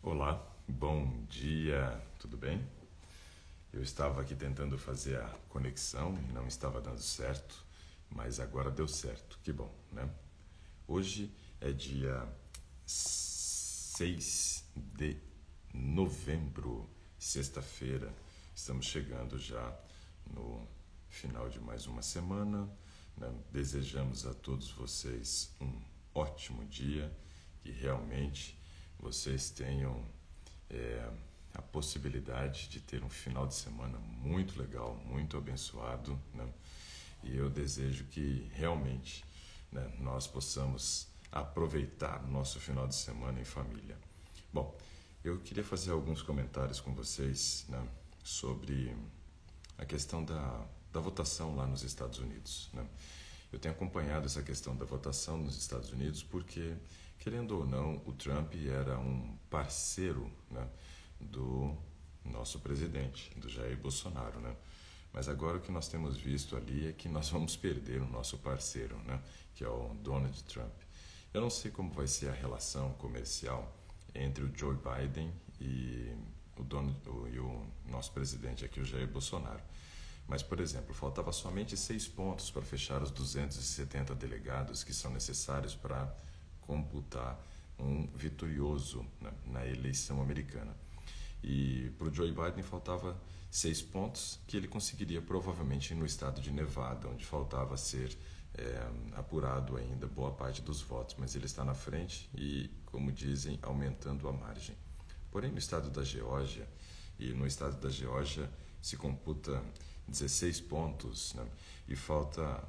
Olá, bom dia, tudo bem? Eu estava aqui tentando fazer a conexão e não estava dando certo, mas agora deu certo, que bom, né? Hoje é dia 6 de novembro, sexta-feira, estamos chegando já no final de mais uma semana, né? Desejamos a todos vocês um ótimo dia, que realmente vocês tenham a possibilidade de ter um final de semana muito legal, muito abençoado, né? E eu desejo que realmente, né, nós possamos aproveitar nosso final de semana em família. Bom, eu queria fazer alguns comentários com vocês, né, sobre a questão da votação lá nos Estados Unidos, né? Eu tenho acompanhado essa questão da votação nos Estados Unidos porque, querendo ou não, o Trump era um parceiro, né, do nosso presidente, do Jair Bolsonaro, né? Mas agora o que nós temos visto ali é que nós vamos perder o nosso parceiro, né, que é o Donald Trump. Eu não sei como vai ser a relação comercial entre o Joe Biden e o nosso presidente aqui, o Jair Bolsonaro. Mas, por exemplo, faltava somente 6 pontos para fechar os 270 delegados que são necessários para computar um vitorioso, né, na eleição americana. E para o Joe Biden faltava 6 pontos que ele conseguiria provavelmente no estado de Nevada, onde faltava ser apurado ainda boa parte dos votos, mas ele está na frente e, como dizem, aumentando a margem. Porém, no estado da Geórgia, se computa 16 pontos, né, e falta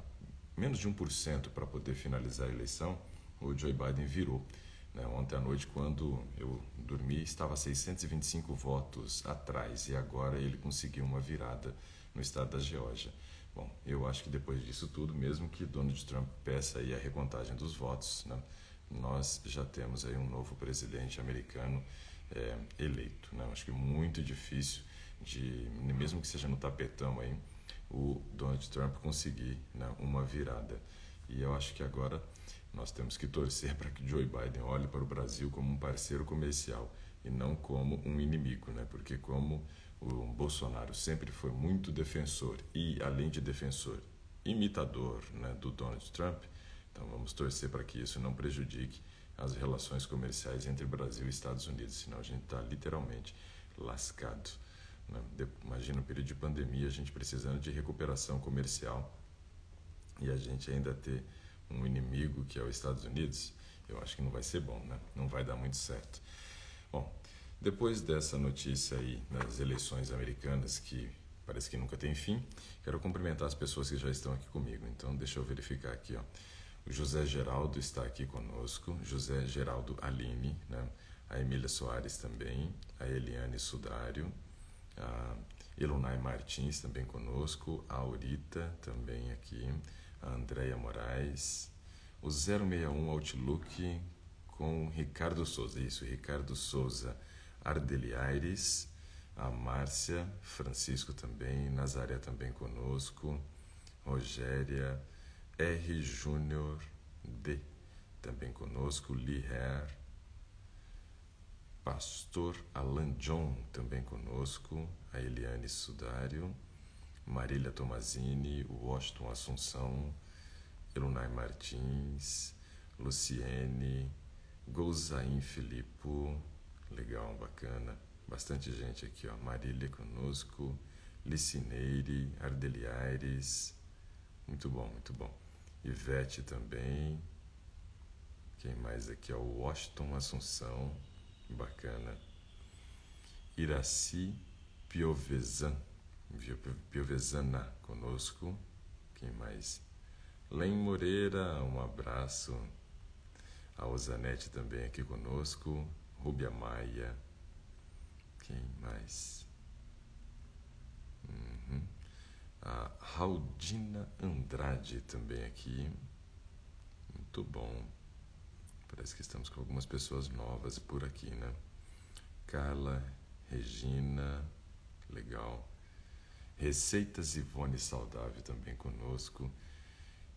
menos de 1% para poder finalizar a eleição, o Joe Biden virou. Ontem à noite, quando eu dormi, estava 625 votos atrás e agora ele conseguiu uma virada no estado da Geórgia. Bom, eu acho que depois disso tudo, mesmo que Donald Trump peça aí a recontagem dos votos, né, nós já temos aí um novo presidente americano eleito, né? Acho que muito difícil mesmo que seja no tapetão aí, o Donald Trump conseguir, né, uma virada. E eu acho que agora nós temos que torcer para que Joe Biden olhe para o Brasil como um parceiro comercial e não como um inimigo, né? Porque como o Bolsonaro sempre foi muito defensor e, além de defensor, imitador, né, do Donald Trump, então vamos torcer para que isso não prejudique as relações comerciais entre Brasil e Estados Unidos, senão a gente está literalmente lascado. Imagina um período de pandemia, a gente precisando de recuperação comercial e a gente ainda ter um inimigo que é os Estados Unidos. Eu acho que não vai ser bom, né? Não vai dar muito certo. Bom, depois dessa notícia aí das eleições americanas, que parece que nunca tem fim, quero cumprimentar as pessoas que já estão aqui comigo. Então deixa eu verificar aqui, ó. O José Geraldo está aqui conosco, José Geraldo Aline, né? A Emília Soares também, a Eliane Sudário, a Elunay Martins também conosco, a Aurita também aqui, a Andréia Moraes, o 061 Outlook com Ricardo Souza, isso, Ricardo Souza Ardeliaires, a Márcia, Francisco também, Nazaré também conosco, Rogéria, R. Júnior D também conosco, Lee Herr, Pastor Alan John também conosco, a Eliane Sudário, Marília Tomazini, Washington Assunção, Elunay Martins, Luciene, Gouzain Filipo, legal, bacana, bastante gente aqui, ó, Marília conosco, Licineire, Ardeliaires, muito bom, muito bom. Ivete também, quem mais aqui, ó, Washington Assunção, bacana. Iraci Piovesana conosco. Quem mais? Len Moreira, um abraço. A Osanete também aqui conosco. Rúbia Maia. Quem mais? A Raudina Andrade também aqui. Muito bom. Parece que estamos com algumas pessoas novas por aqui, né? Carla, Regina, legal. Receitas Ivone Saudável também conosco.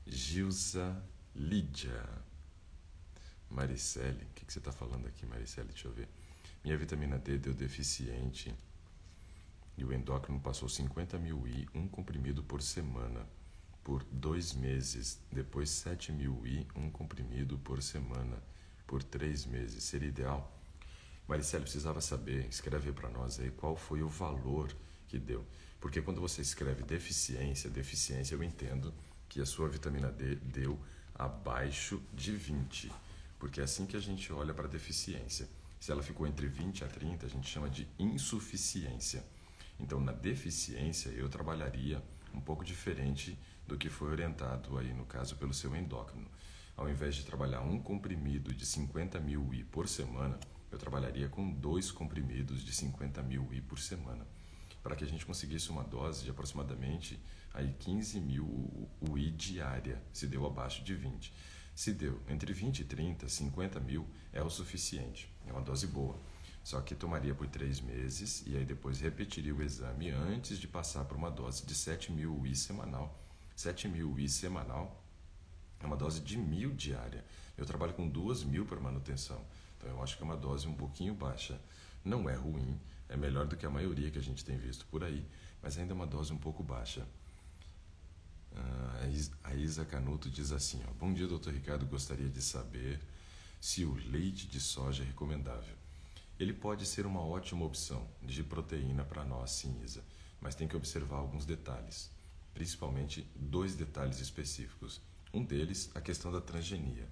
Gilza Lídia. Maricele, o que você está falando aqui, Maricele? Deixa eu ver. Minha vitamina D deu deficiente e o endócrino passou 50.000 I, um comprimido por semana, por 2 meses. Depois 7.000 I, um comprimido por semana, por 3 meses. Seria ideal? Maricele, precisava saber, escreve para nós aí qual foi o valor que deu. Porque quando você escreve deficiência eu entendo que a sua vitamina D deu abaixo de 20. Porque é assim que a gente olha para a deficiência. Se ela ficou entre 20 a 30, a gente chama de insuficiência. Então, na deficiência, eu trabalharia um pouco diferente do que foi orientado aí, no caso, pelo seu endócrino. Ao invés de trabalhar um comprimido de 50.000 I por semana, eu trabalharia com 2 comprimidos de 50.000 I por semana, para que a gente conseguisse uma dose de aproximadamente aí 15.000 UI diária, se deu abaixo de 20. Se deu entre 20 e 30, 50.000 é o suficiente, é uma dose boa. Só que tomaria por 3 meses e aí depois repetiria o exame antes de passar para uma dose de 7.000 UI semanal. 7.000 UI semanal é uma dose de 1.000 diária. Eu trabalho com 2.000 para manutenção, então eu acho que é uma dose um pouquinho baixa. Não é ruim, é melhor do que a maioria que a gente tem visto por aí, mas ainda é uma dose um pouco baixa. A Isa Canuto diz assim, ó, bom dia, doutor Ricardo, gostaria de saber se o leite de soja é recomendável. Ele pode ser uma ótima opção de proteína para nós, sim, Isa, mas tem que observar alguns detalhes, principalmente 2 detalhes específicos. Um deles, a questão da transgenia.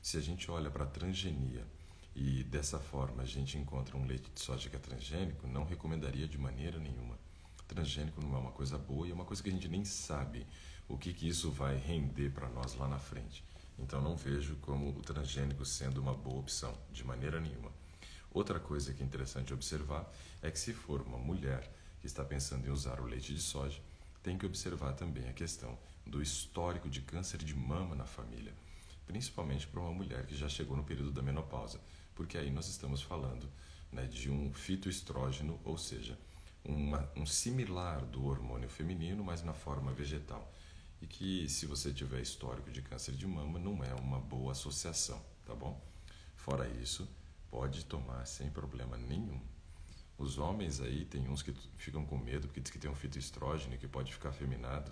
Se a gente olha para a transgenia e dessa forma a gente encontra um leite de soja que é transgênico, não recomendaria de maneira nenhuma. Transgênico não é uma coisa boa e é uma coisa que a gente nem sabe o que isso vai render para nós lá na frente. Então não vejo como o transgênico sendo uma boa opção, de maneira nenhuma. Outra coisa que é interessante observar é que se for uma mulher que está pensando em usar o leite de soja, tem que observar também a questão do histórico de câncer de mama na família, principalmente para uma mulher que já chegou no período da menopausa, porque aí nós estamos falando, né, de um fitoestrógeno, ou seja, um similar do hormônio feminino, mas na forma vegetal. E que se você tiver histórico de câncer de mama, não é uma boa associação, tá bom? Fora isso, pode tomar sem problema nenhum. Os homens aí, tem uns que ficam com medo porque diz que tem um fitoestrógeno que pode ficar afeminado.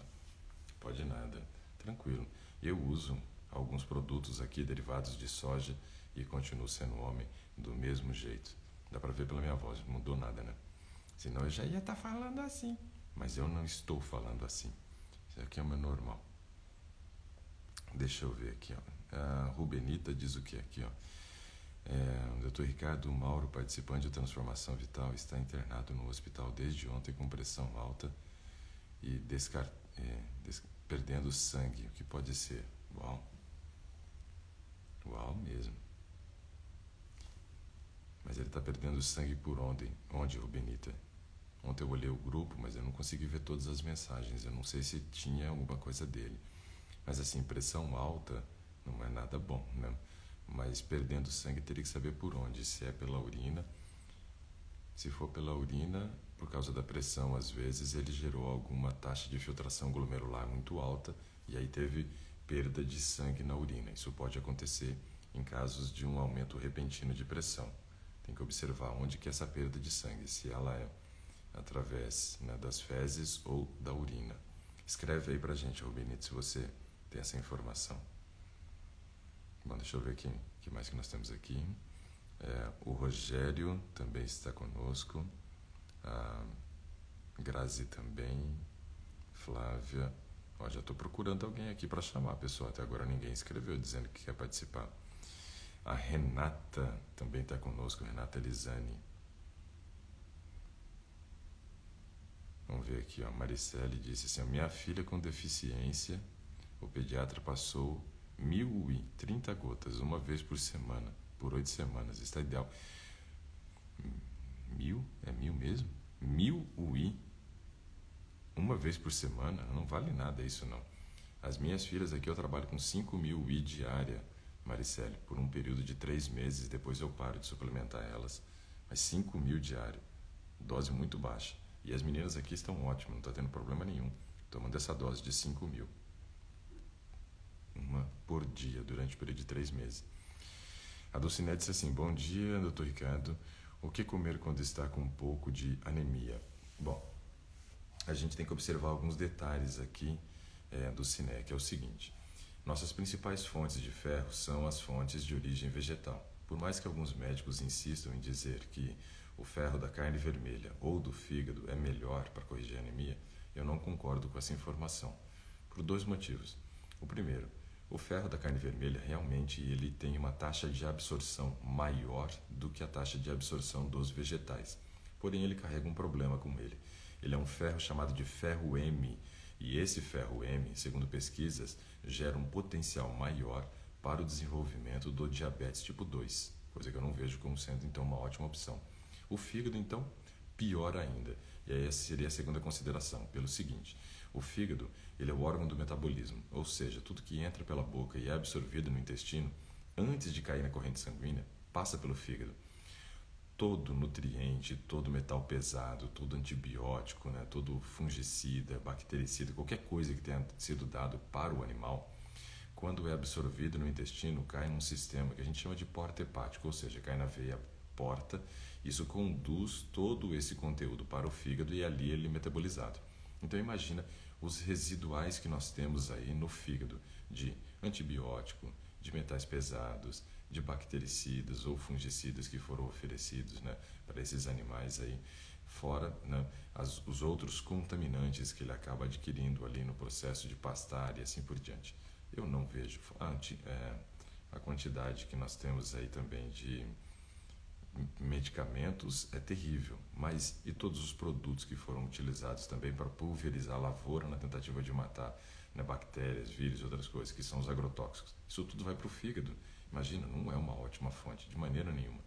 Pode nada, tranquilo. Eu uso alguns produtos aqui derivados de soja e continuo sendo homem do mesmo jeito. Dá pra ver pela minha voz, não mudou nada, né? Senão eu já ia estar falando assim, mas eu não estou falando assim. Isso aqui é o meu normal. Deixa eu ver aqui, ó. A Rubenita diz o que aqui, ó. O Dr. Ricardo Mauro, participante de Transformação Vital, está internado no hospital desde ontem com pressão alta e perdendo sangue. O que pode ser? Uau. Uau mesmo. Mas ele está perdendo sangue por onde? Onde, Rubenita? Ontem eu olhei o grupo, mas eu não consegui ver todas as mensagens. Eu não sei se tinha alguma coisa dele. Mas assim, pressão alta não é nada bom, né? Mas perdendo sangue teria que saber por onde. Se é pela urina. Se for pela urina, por causa da pressão, às vezes ele gerou alguma taxa de filtração glomerular muito alta e aí teve perda de sangue na urina. Isso pode acontecer em casos de um aumento repentino de pressão. Tem que observar onde que é essa perda de sangue, se ela é através, né, das fezes ou da urina. Escreve aí pra gente, Rubinito, se você tem essa informação. Bom, deixa eu ver aqui, o que mais que nós temos aqui. O Rogério também está conosco. A Grazi também. Flávia. Ó, já estou procurando alguém aqui para chamar, pessoal. Até agora ninguém escreveu dizendo que quer participar. A Renata também está conosco, Renata Elisane. Vamos ver aqui, ó. Maricele disse assim, minha filha com deficiência, o pediatra passou 1.000 UI, 30 gotas, uma vez por semana, por 8 semanas. Está ideal. 1.000? É 1.000 mesmo? 1.000 UI, uma vez por semana? Não vale nada isso, não. As minhas filhas aqui, eu trabalho com 5.000 UI diária, Maricele, por um período de 3 meses, depois eu paro de suplementar elas. Mas 5.000 diário, dose muito baixa. E as meninas aqui estão ótimas, não está tendo problema nenhum, tomando essa dose de 5.000. Uma por dia, durante o período de 3 meses. A Dulcinea disse assim: bom dia, doutor Ricardo. O que comer quando está com um pouco de anemia? Bom, a gente tem que observar alguns detalhes aqui do Dulcinea, que é o seguinte: nossas principais fontes de ferro são as fontes de origem vegetal. Por mais que alguns médicos insistam em dizer que o ferro da carne vermelha ou do fígado é melhor para corrigir a anemia, eu não concordo com essa informação, por dois motivos. O primeiro, o ferro da carne vermelha realmente ele tem uma taxa de absorção maior do que a taxa de absorção dos vegetais. Porém, ele carrega um problema com ele. Ele é um ferro chamado de ferro M, e esse ferro M, segundo pesquisas, gera um potencial maior para o desenvolvimento do diabetes tipo 2, coisa que eu não vejo como sendo então uma ótima opção. O fígado, então, pior ainda. E aí essa seria a segunda consideração, pelo seguinte: o fígado ele é o órgão do metabolismo, ou seja, tudo que entra pela boca e é absorvido no intestino, antes de cair na corrente sanguínea, passa pelo fígado. Todo nutriente, todo metal pesado, todo antibiótico, todo fungicida, bactericida, qualquer coisa que tenha sido dado para o animal, quando é absorvido no intestino, cai num sistema que a gente chama de porta hepática, ou seja, cai na veia porta. Isso conduz todo esse conteúdo para o fígado e ali ele é metabolizado. Então imagina os residuais que nós temos aí no fígado de antibiótico, de metais pesados, de bactericidas ou fungicidas que foram oferecidos para esses animais aí, fora os outros contaminantes que ele acaba adquirindo ali no processo de pastar e assim por diante. Eu não vejo a quantidade que nós temos aí também de medicamentos é terrível, mas e todos os produtos que foram utilizados também para pulverizar a lavoura na tentativa de matar bactérias, vírus e outras coisas, que são os agrotóxicos. Isso tudo vai para o fígado. Imagina, não é uma ótima fonte, de maneira nenhuma.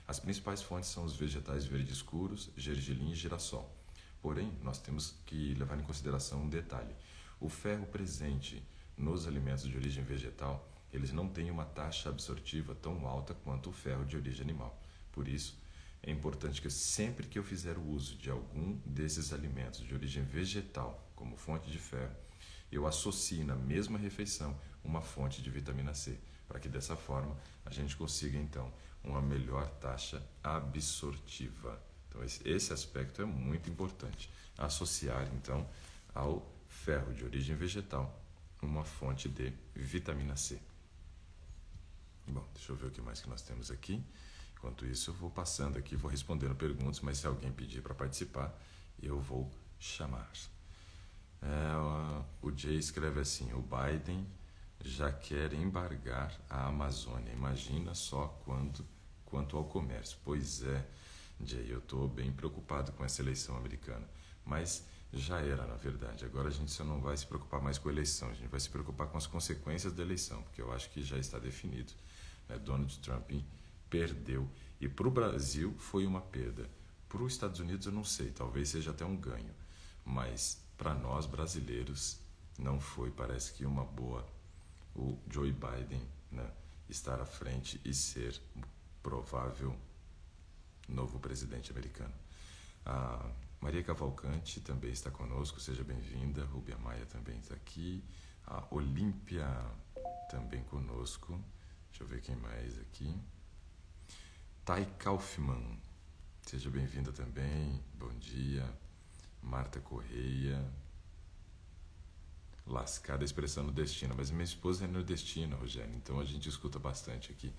As principais fontes são os vegetais verdes escuros, gergelim e girassol. Porém, nós temos que levar em consideração um detalhe. O ferro presente nos alimentos de origem vegetal, eles não têm uma taxa absortiva tão alta quanto o ferro de origem animal. Por isso, é importante que sempre que eu fizer o uso de algum desses alimentos de origem vegetal como fonte de ferro, eu associe na mesma refeição uma fonte de vitamina C, para que dessa forma a gente consiga então uma melhor taxa absortiva. Então esse aspecto é muito importante, associar então ao ferro de origem vegetal uma fonte de vitamina C. Bom, deixa eu ver o que mais que nós temos aqui. Enquanto isso, eu vou passando aqui, vou respondendo perguntas, mas se alguém pedir para participar, eu vou chamar. O Jay escreve assim: o Biden já quer embargar a Amazônia. Imagina só quanto ao comércio. Pois é, Jay, eu estou bem preocupado com essa eleição americana. Mas já era, na verdade. Agora a gente só não vai se preocupar mais com a eleição. A gente vai se preocupar com as consequências da eleição, porque eu acho que já está definido. Donald Trump perdeu. E para o Brasil foi uma perda. Para os Estados Unidos eu não sei, talvez seja até um ganho. Mas para nós brasileiros não foi, parece que uma boa o Joe Biden estar à frente e ser provável novo presidente americano. A Maria Cavalcante também está conosco, seja bem-vinda. Rúbia Maia também está aqui. A Olímpia também conosco. Deixa eu ver quem mais aqui. Thay Kaufmann, seja bem-vinda também. Bom dia. Marta Correia. Lascada expressando destino, mas minha esposa é nordestina, Rogério, então a gente escuta bastante aqui.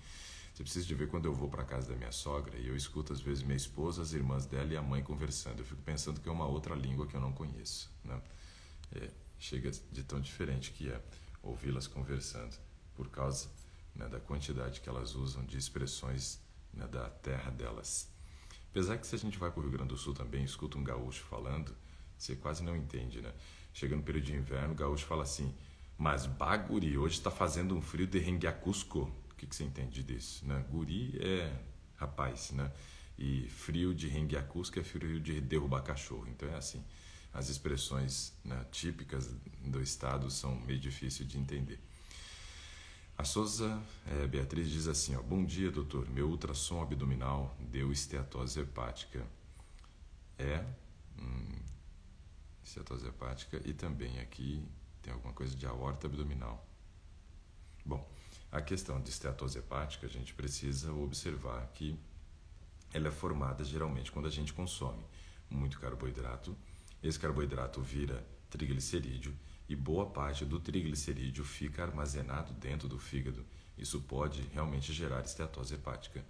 Você precisa de ver quando eu vou para casa da minha sogra e eu escuto às vezes minha esposa, as irmãs dela e a mãe conversando. Eu fico pensando que é uma outra língua que eu não conheço, chega de tão diferente que é ouvi-las conversando, por causa da quantidade que elas usam de expressões da terra delas. Apesar que se a gente vai para o Rio Grande do Sul também, escuta um gaúcho falando, você quase não entende, Chega no período de inverno, o gaúcho fala assim: mas baguri, hoje está fazendo um frio de renguiacusco. O que você entende disso? Guri é rapaz, e frio de renguiacusco é frio de derrubar cachorro. Então é assim, as expressões típicas do estado são meio difíceis de entender. A Souza Beatriz diz assim: bom dia, doutor, meu ultrassom abdominal deu esteatose hepática. Esteatose hepática, e também aqui tem alguma coisa de aorta abdominal. Bom, A questão de esteatose hepática, a gente precisa observar que ela é formada geralmente quando a gente consome muito carboidrato. Esse carboidrato vira triglicerídeo e boa parte do triglicerídeo fica armazenado dentro do fígado. Isso pode realmente gerar esteatose hepática.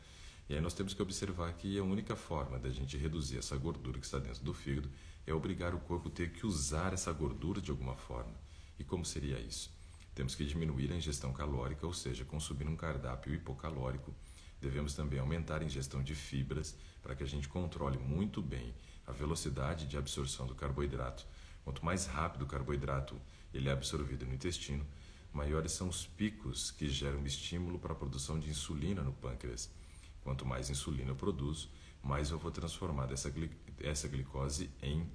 E aí nós temos que observar que a única forma da gente reduzir essa gordura que está dentro do fígado é obrigar o corpo a ter que usar essa gordura de alguma forma. E como seria isso? Temos que diminuir a ingestão calórica, ou seja, consumir um cardápio hipocalórico. Devemos também aumentar a ingestão de fibras para que a gente controle muito bem a velocidade de absorção do carboidrato. Quanto mais rápido o carboidrato ele é absorvido no intestino, maiores são os picos que geram estímulo para a produção de insulina no pâncreas. Quanto mais insulina eu produzo, mais eu vou transformar essa glicose em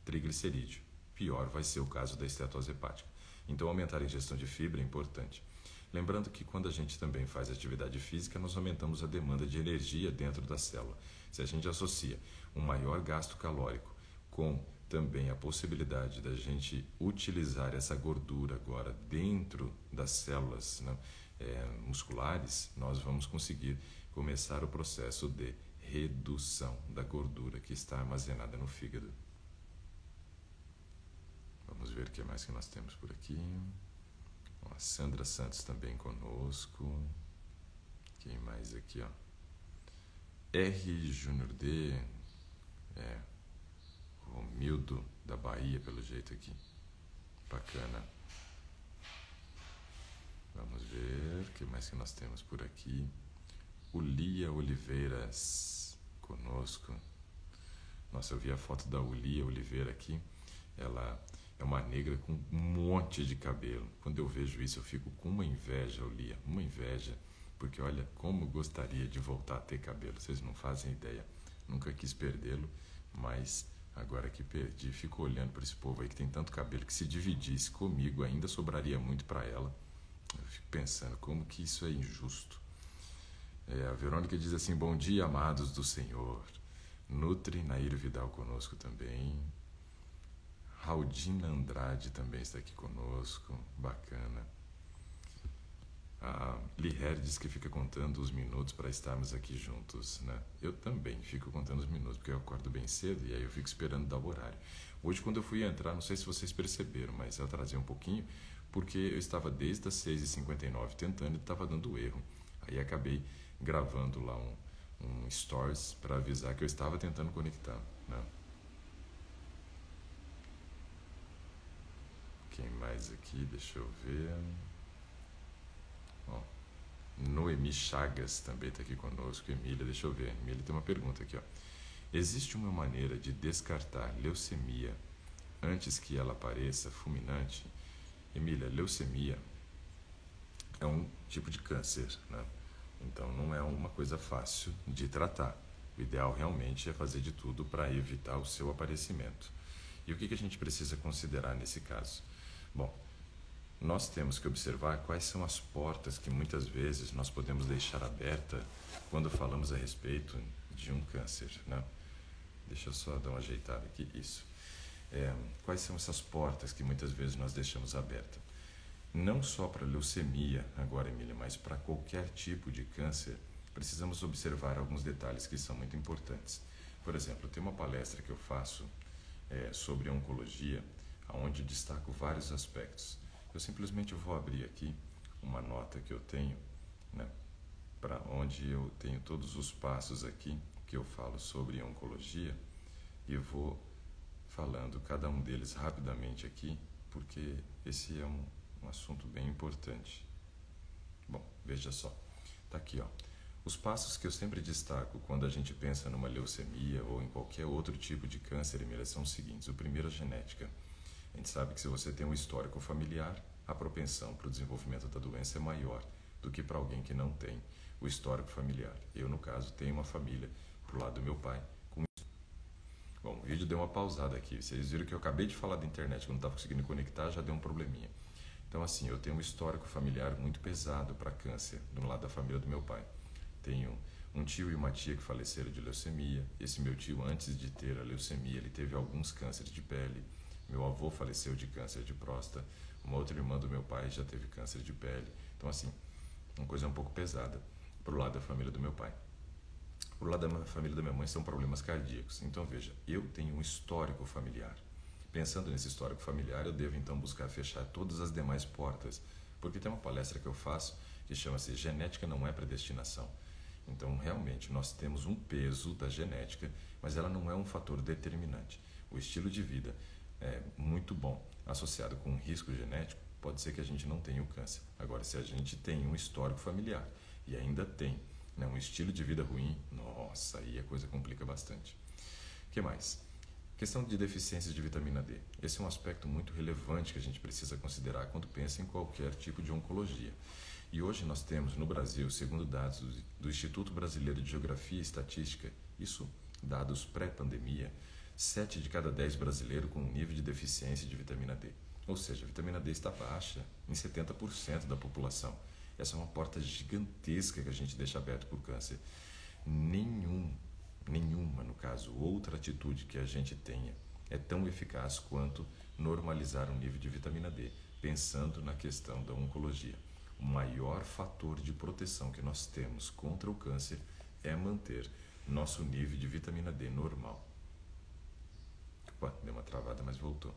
triglicerídeo. Pior vai ser o caso da esteatose hepática. Então, aumentar a ingestão de fibra é importante. Lembrando que quando a gente também faz atividade física, nós aumentamos a demanda de energia dentro da célula. Se a gente associa um maior gasto calórico com também a possibilidade da gente utilizar essa gordura agora dentro das células, né, musculares, nós vamos conseguir começar o processo de redução da gordura que está armazenada no fígado. Vamos ver o que mais que nós temos por aqui. A Sandra Santos também conosco. Quem mais aqui, ó? R. Júnior D. Romildo da Bahia, pelo jeito aqui. Bacana. Vamos ver o que mais que nós temos por aqui. O Lia Oliveiras conosco. Nossa, eu vi a foto da Ulia Oliveira aqui. Ela é uma negra com um monte de cabelo. Quando eu vejo isso, eu fico com uma inveja, Ulia. Uma inveja. Porque olha, como gostaria de voltar a ter cabelo. Vocês não fazem ideia. Nunca quis perdê-lo, mas agora que perdi, fico olhando para esse povo aí que tem tanto cabelo que se dividisse comigo ainda sobraria muito para ela. Eu fico pensando como que isso é injusto. A Verônica diz assim: bom dia, amados do Senhor. Nutri Nair Vidal conosco também. Raudina Andrade também está aqui conosco. Bacana. A Liher diz que fica contando os minutos para estarmos aqui juntos, né? Eu também fico contando os minutos, porque eu acordo bem cedo e aí eu fico esperando dar o horário. Hoje, quando eu fui entrar, não sei se vocês perceberam, mas eu atrasei um pouquinho, porque eu estava desde as 6h59 tentando e estava dando erro. Aí acabei gravando lá um stories para avisar que eu estava tentando conectar, né? Quem mais aqui? Deixa eu ver. Ó, Noemi Chagas também está aqui conosco. Emília, deixa eu ver. Emília tem uma pergunta aqui, ó. Existe uma maneira de descartar leucemia antes que ela apareça fulminante? Emília, leucemia é um tipo de câncer, né? Então não é uma coisa fácil de tratar. O ideal realmente é fazer de tudo para evitar o seu aparecimento. E o que a gente precisa considerar nesse caso? Bom, nós temos que observar quais são as portas que muitas vezes nós podemos deixar aberta quando falamos a respeito de um câncer, né? Deixa eu só dar uma ajeitada aqui, isso. Quais são essas portas que muitas vezes nós deixamos aberta? Não só para leucemia, agora, Emília, mas para qualquer tipo de câncer, precisamos observar alguns detalhes que são muito importantes. Por exemplo, tem uma palestra que eu faço sobre oncologia, onde destaco vários aspectos. Eu simplesmente vou abrir aqui uma nota que eu tenho, né, para onde eu tenho todos os passos aqui que eu falo sobre oncologia e vou falando cada um deles rapidamente aqui, porque esse é um assunto bem importante. Bom, veja só, tá aqui, ó. Os passos que eu sempre destaco quando a gente pensa numa leucemia ou em qualquer outro tipo de câncer, Emília, são os seguintes. O primeiro é a genética. A gente sabe que se você tem um histórico familiar, a propensão para o desenvolvimento da doença é maior do que para alguém que não tem o histórico familiar. Eu, no caso, tenho uma família pro lado do meu pai. Bom, o vídeo deu uma pausada aqui. Vocês viram que eu acabei de falar da internet, quando não estava conseguindo conectar, já deu um probleminha. Então, assim, eu tenho um histórico familiar muito pesado para câncer, do lado da família do meu pai. Tenho um tio e uma tia que faleceram de leucemia. Esse meu tio, antes de ter a leucemia, ele teve alguns cânceres de pele. Meu avô faleceu de câncer de próstata. Uma outra irmã do meu pai já teve câncer de pele. Então, assim, uma coisa um pouco pesada para o lado da família do meu pai. Para o lado da família da minha mãe são problemas cardíacos. Então veja, eu tenho um histórico familiar. Pensando nesse histórico familiar, eu devo então buscar fechar todas as demais portas, porque tem uma palestra que eu faço que chama-se Genética não é predestinação. Então realmente nós temos um peso da genética, mas ela não é um fator determinante. O estilo de vida é muito bom, associado com um risco genético, pode ser que a gente não tenha o câncer. Agora, se a gente tem um histórico familiar e ainda tem, né, um estilo de vida ruim, nossa, aí a coisa complica bastante. O que mais? Questão de deficiência de vitamina D. Esse é um aspecto muito relevante que a gente precisa considerar quando pensa em qualquer tipo de oncologia. E hoje nós temos no Brasil, segundo dados do Instituto Brasileiro de Geografia e Estatística, isso dados pré-pandemia, 7 de cada 10 brasileiros com um nível de deficiência de vitamina D. Ou seja, a vitamina D está baixa em 70% da população. Essa é uma porta gigantesca que a gente deixa aberta para o câncer. Nenhuma, no caso, outra atitude que a gente tenha é tão eficaz quanto normalizar o nível de vitamina D, pensando na questão da oncologia. O maior fator de proteção que nós temos contra o câncer é manter nosso nível de vitamina D normal. Opa, deu uma travada, mas voltou.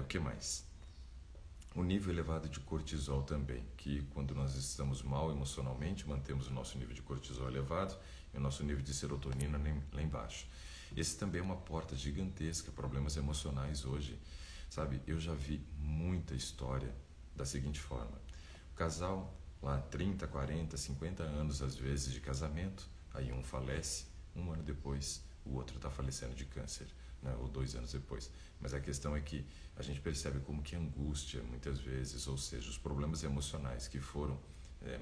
O que mais? O nível elevado de cortisol também, que quando nós estamos mal emocionalmente, mantemos o nosso nível de cortisol elevado e o nosso nível de serotonina lá embaixo. Esse também é uma porta gigantesca, problemas emocionais hoje. Sabe, eu já vi muita história da seguinte forma. O casal, lá 30, 40, 50 anos às vezes de casamento, aí um falece, um ano depois o outro está falecendo de câncer, né? Ou 2 anos depois. Mas a questão é que a gente percebe como que a angústia, muitas vezes, ou seja, os problemas emocionais que foram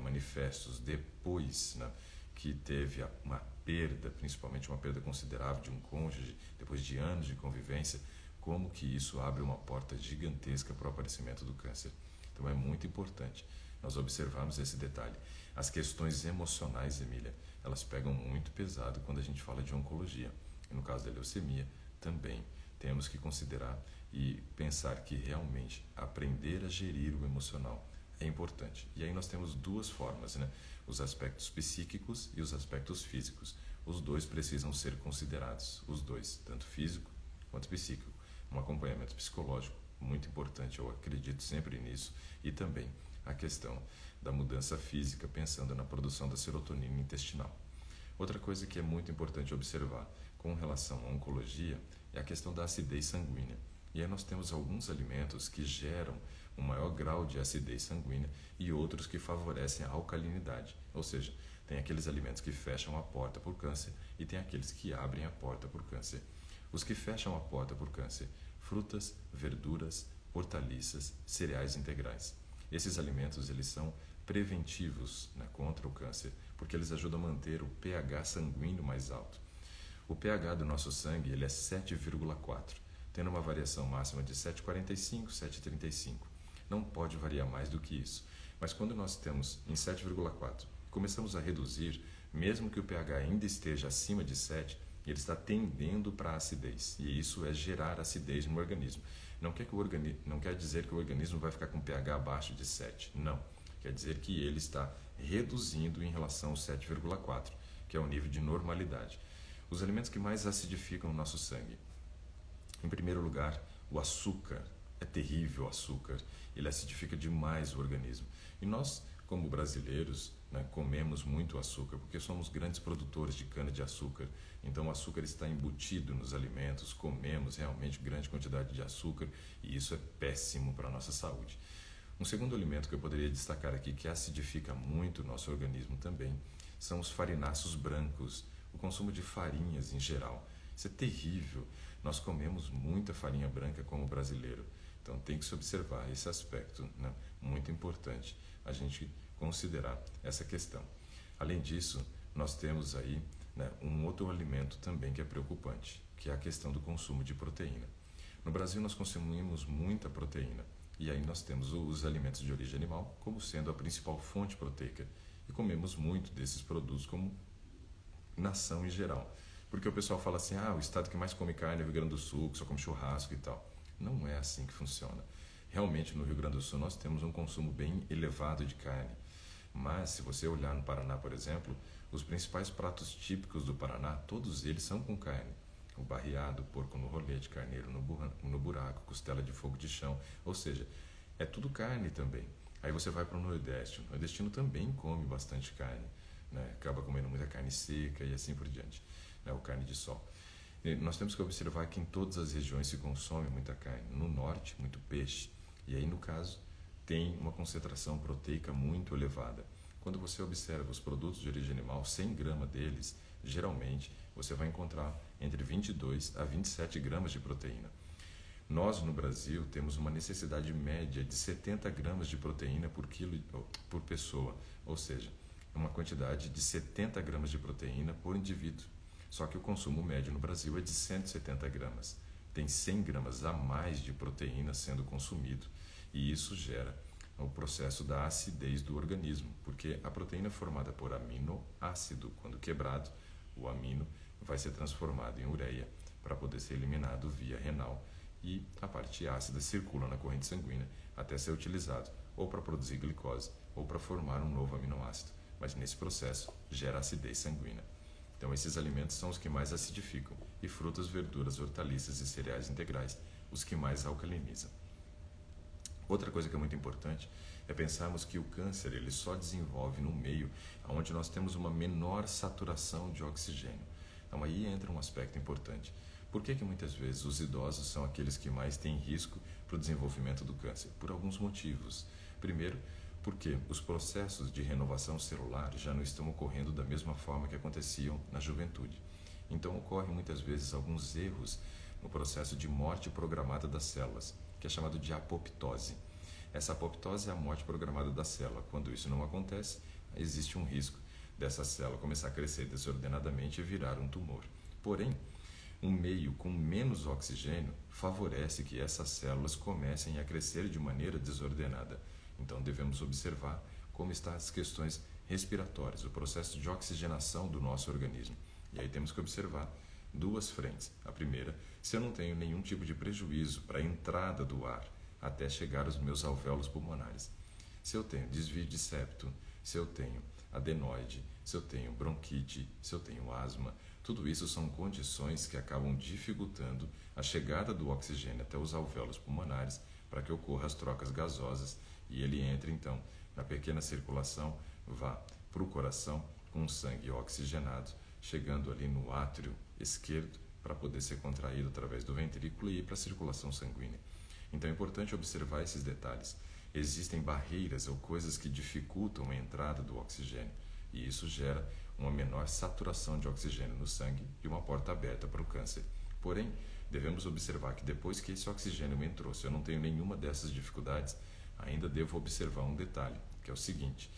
manifestos depois, né, que teve uma perda, principalmente uma perda considerável de um cônjuge, depois de anos de convivência, como que isso abre uma porta gigantesca para o aparecimento do câncer. Então é muito importante nós observarmos esse detalhe. As questões emocionais, Emília, elas pegam muito pesado quando a gente fala de oncologia. E no caso da leucemia, também temos que considerar e pensar que realmente aprender a gerir o emocional é importante. E aí nós temos 2 formas, né? Os aspectos psíquicos e os aspectos físicos. Os 2 precisam ser considerados, os 2, tanto físico quanto psíquico. Um acompanhamento psicológico, muito importante, eu acredito sempre nisso, e também a questão da mudança física, pensando na produção da serotonina intestinal. Outra coisa que é muito importante observar com relação à oncologia é a questão da acidez sanguínea. E aí nós temos alguns alimentos que geram um maior grau de acidez sanguínea e outros que favorecem a alcalinidade. Ou seja, tem aqueles alimentos que fecham a porta para o câncer e tem aqueles que abrem a porta para o câncer. Os que fecham a porta para o câncer, frutas, verduras, hortaliças, cereais integrais. Esses alimentos eles são preventivos, né, contra o câncer, porque eles ajudam a manter o pH sanguíneo mais alto. O pH do nosso sangue ele é 7,4, tendo uma variação máxima de 7,45, 7,35. Não pode variar mais do que isso. Mas quando nós temos em 7,4, começamos a reduzir, mesmo que o pH ainda esteja acima de 7, ele está tendendo para a acidez. E isso é gerar acidez no organismo. Não quer dizer que o organismo vai ficar com pH abaixo de 7. Não. Quer dizer que ele está reduzindo em relação ao 7,4, que é o nível de normalidade. Os alimentos que mais acidificam o nosso sangue. Em primeiro lugar, o açúcar. É terrível o açúcar. Ele acidifica demais o organismo. E nós, como brasileiros, né, comemos muito açúcar, porque somos grandes produtores de cana-de-açúcar. Então o açúcar está embutido nos alimentos, comemos realmente grande quantidade de açúcar e isso é péssimo para a nossa saúde. Um segundo alimento que eu poderia destacar aqui, que acidifica muito o nosso organismo também, são os farináceos brancos, o consumo de farinhas em geral. Isso é terrível. Nós comemos muita farinha branca como brasileiro. Então tem que se observar esse aspecto, né? Muito importante a gente considerar essa questão. Além disso, nós temos aí, né, um outro alimento também que é preocupante, que é a questão do consumo de proteína. No Brasil nós consumimos muita proteína e aí nós temos os alimentos de origem animal como sendo a principal fonte proteica e comemos muito desses produtos como nação em geral. Porque o pessoal fala assim, o estado que mais come carne é o Rio Grande do Sul, que só come churrasco e tal. Não é assim que funciona. Realmente no Rio Grande do Sul nós temos um consumo bem elevado de carne. Mas, se você olhar no Paraná, por exemplo, os principais pratos típicos do Paraná, todos eles são com carne. O barreado, porco no rolete, carneiro no buraco, costela de fogo de chão, ou seja, é tudo carne também. Aí você vai para o Nordeste, o nordestino também come bastante carne, né? Acaba comendo muita carne seca e assim por diante, né? Ou carne de sol. E nós temos que observar que em todas as regiões se consome muita carne. No Norte, muito peixe. E aí, no caso, tem uma concentração proteica muito elevada. Quando você observa os produtos de origem animal, 100 gramas deles, geralmente, você vai encontrar entre 22 a 27 gramas de proteína. Nós, no Brasil, temos uma necessidade média de 70 gramas de proteína por quilo por pessoa, ou seja, uma quantidade de 70 gramas de proteína por indivíduo. Só que o consumo médio no Brasil é de 170 gramas. Tem 100 gramas a mais de proteína sendo consumido, e isso gera o processo da acidez do organismo, porque a proteína é formada por aminoácido. Quando quebrado, o amino vai ser transformado em ureia para poder ser eliminado via renal, e a parte ácida circula na corrente sanguínea até ser utilizado ou para produzir glicose ou para formar um novo aminoácido, mas nesse processo gera acidez sanguínea. Então esses alimentos são os que mais acidificam, e frutas, verduras, hortaliças e cereais integrais os que mais alcalinizam. Outra coisa que é muito importante é pensarmos que o câncer ele só desenvolve no meio onde nós temos uma menor saturação de oxigênio. Então aí entra um aspecto importante. Por que muitas vezes os idosos são aqueles que mais têm risco para o desenvolvimento do câncer? Por alguns motivos. Primeiro, porque os processos de renovação celular já não estão ocorrendo da mesma forma que aconteciam na juventude. Então ocorrem muitas vezes alguns erros no processo de morte programada das células, que é chamado de apoptose. Essa apoptose é a morte programada da célula. Quando isso não acontece, existe um risco dessa célula começar a crescer desordenadamente e virar um tumor. Porém, um meio com menos oxigênio favorece que essas células comecem a crescer de maneira desordenada. Então devemos observar como estão as questões respiratórias, o processo de oxigenação do nosso organismo. E aí temos que observar duas frentes. A primeira, se eu não tenho nenhum tipo de prejuízo para a entrada do ar até chegar aos meus alvéolos pulmonares. Se eu tenho desvio de septo, se eu tenho adenoide, se eu tenho bronquite, se eu tenho asma, tudo isso são condições que acabam dificultando a chegada do oxigênio até os alvéolos pulmonares para que ocorram as trocas gasosas e ele entre então na pequena circulação, vá para o coração com sangue oxigenado, chegando ali no átrio esquerdo para poder ser contraído através do ventrículo e ir para a circulação sanguínea. Então é importante observar esses detalhes. Existem barreiras ou coisas que dificultam a entrada do oxigênio e isso gera uma menor saturação de oxigênio no sangue e uma porta aberta para o câncer. Porém, devemos observar que depois que esse oxigênio entrou, se eu não tenho nenhuma dessas dificuldades, ainda devo observar um detalhe, que é o seguinte: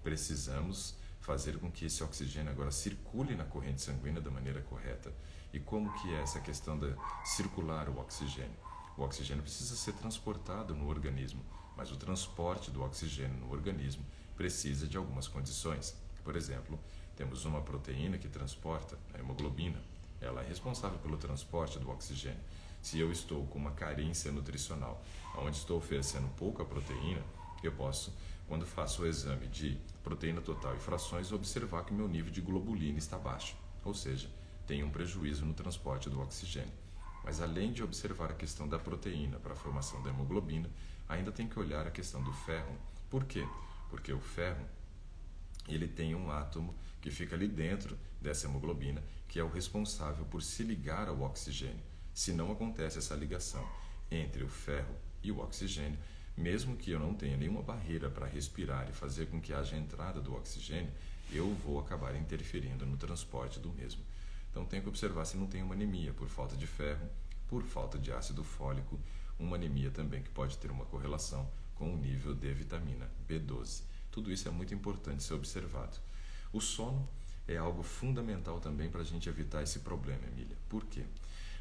precisamos fazer com que esse oxigênio agora circule na corrente sanguínea da maneira correta. E como que é essa questão de circular o oxigênio? O oxigênio precisa ser transportado no organismo, mas o transporte do oxigênio no organismo precisa de algumas condições. Por exemplo, temos uma proteína que transporta, a hemoglobina. Ela é responsável pelo transporte do oxigênio. Se eu estou com uma carência nutricional, onde estou oferecendo pouca proteína, eu posso, quando faço o exame de proteína total e frações, observar que meu nível de globulina está baixo, ou seja, tem um prejuízo no transporte do oxigênio. Mas além de observar a questão da proteína para a formação da hemoglobina, ainda tem que olhar a questão do ferro. Por quê? Porque o ferro ele tem um átomo que fica ali dentro dessa hemoglobina, que é o responsável por se ligar ao oxigênio. Se não acontece essa ligação entre o ferro e o oxigênio, mesmo que eu não tenha nenhuma barreira para respirar e fazer com que haja entrada do oxigênio, eu vou acabar interferindo no transporte do mesmo. Então tenho que observar se não tem uma anemia por falta de ferro, por falta de ácido fólico, uma anemia também que pode ter uma correlação com o nível de vitamina B12. Tudo isso é muito importante ser observado. O sono é algo fundamental também para a gente evitar esse problema, Emília. Por quê?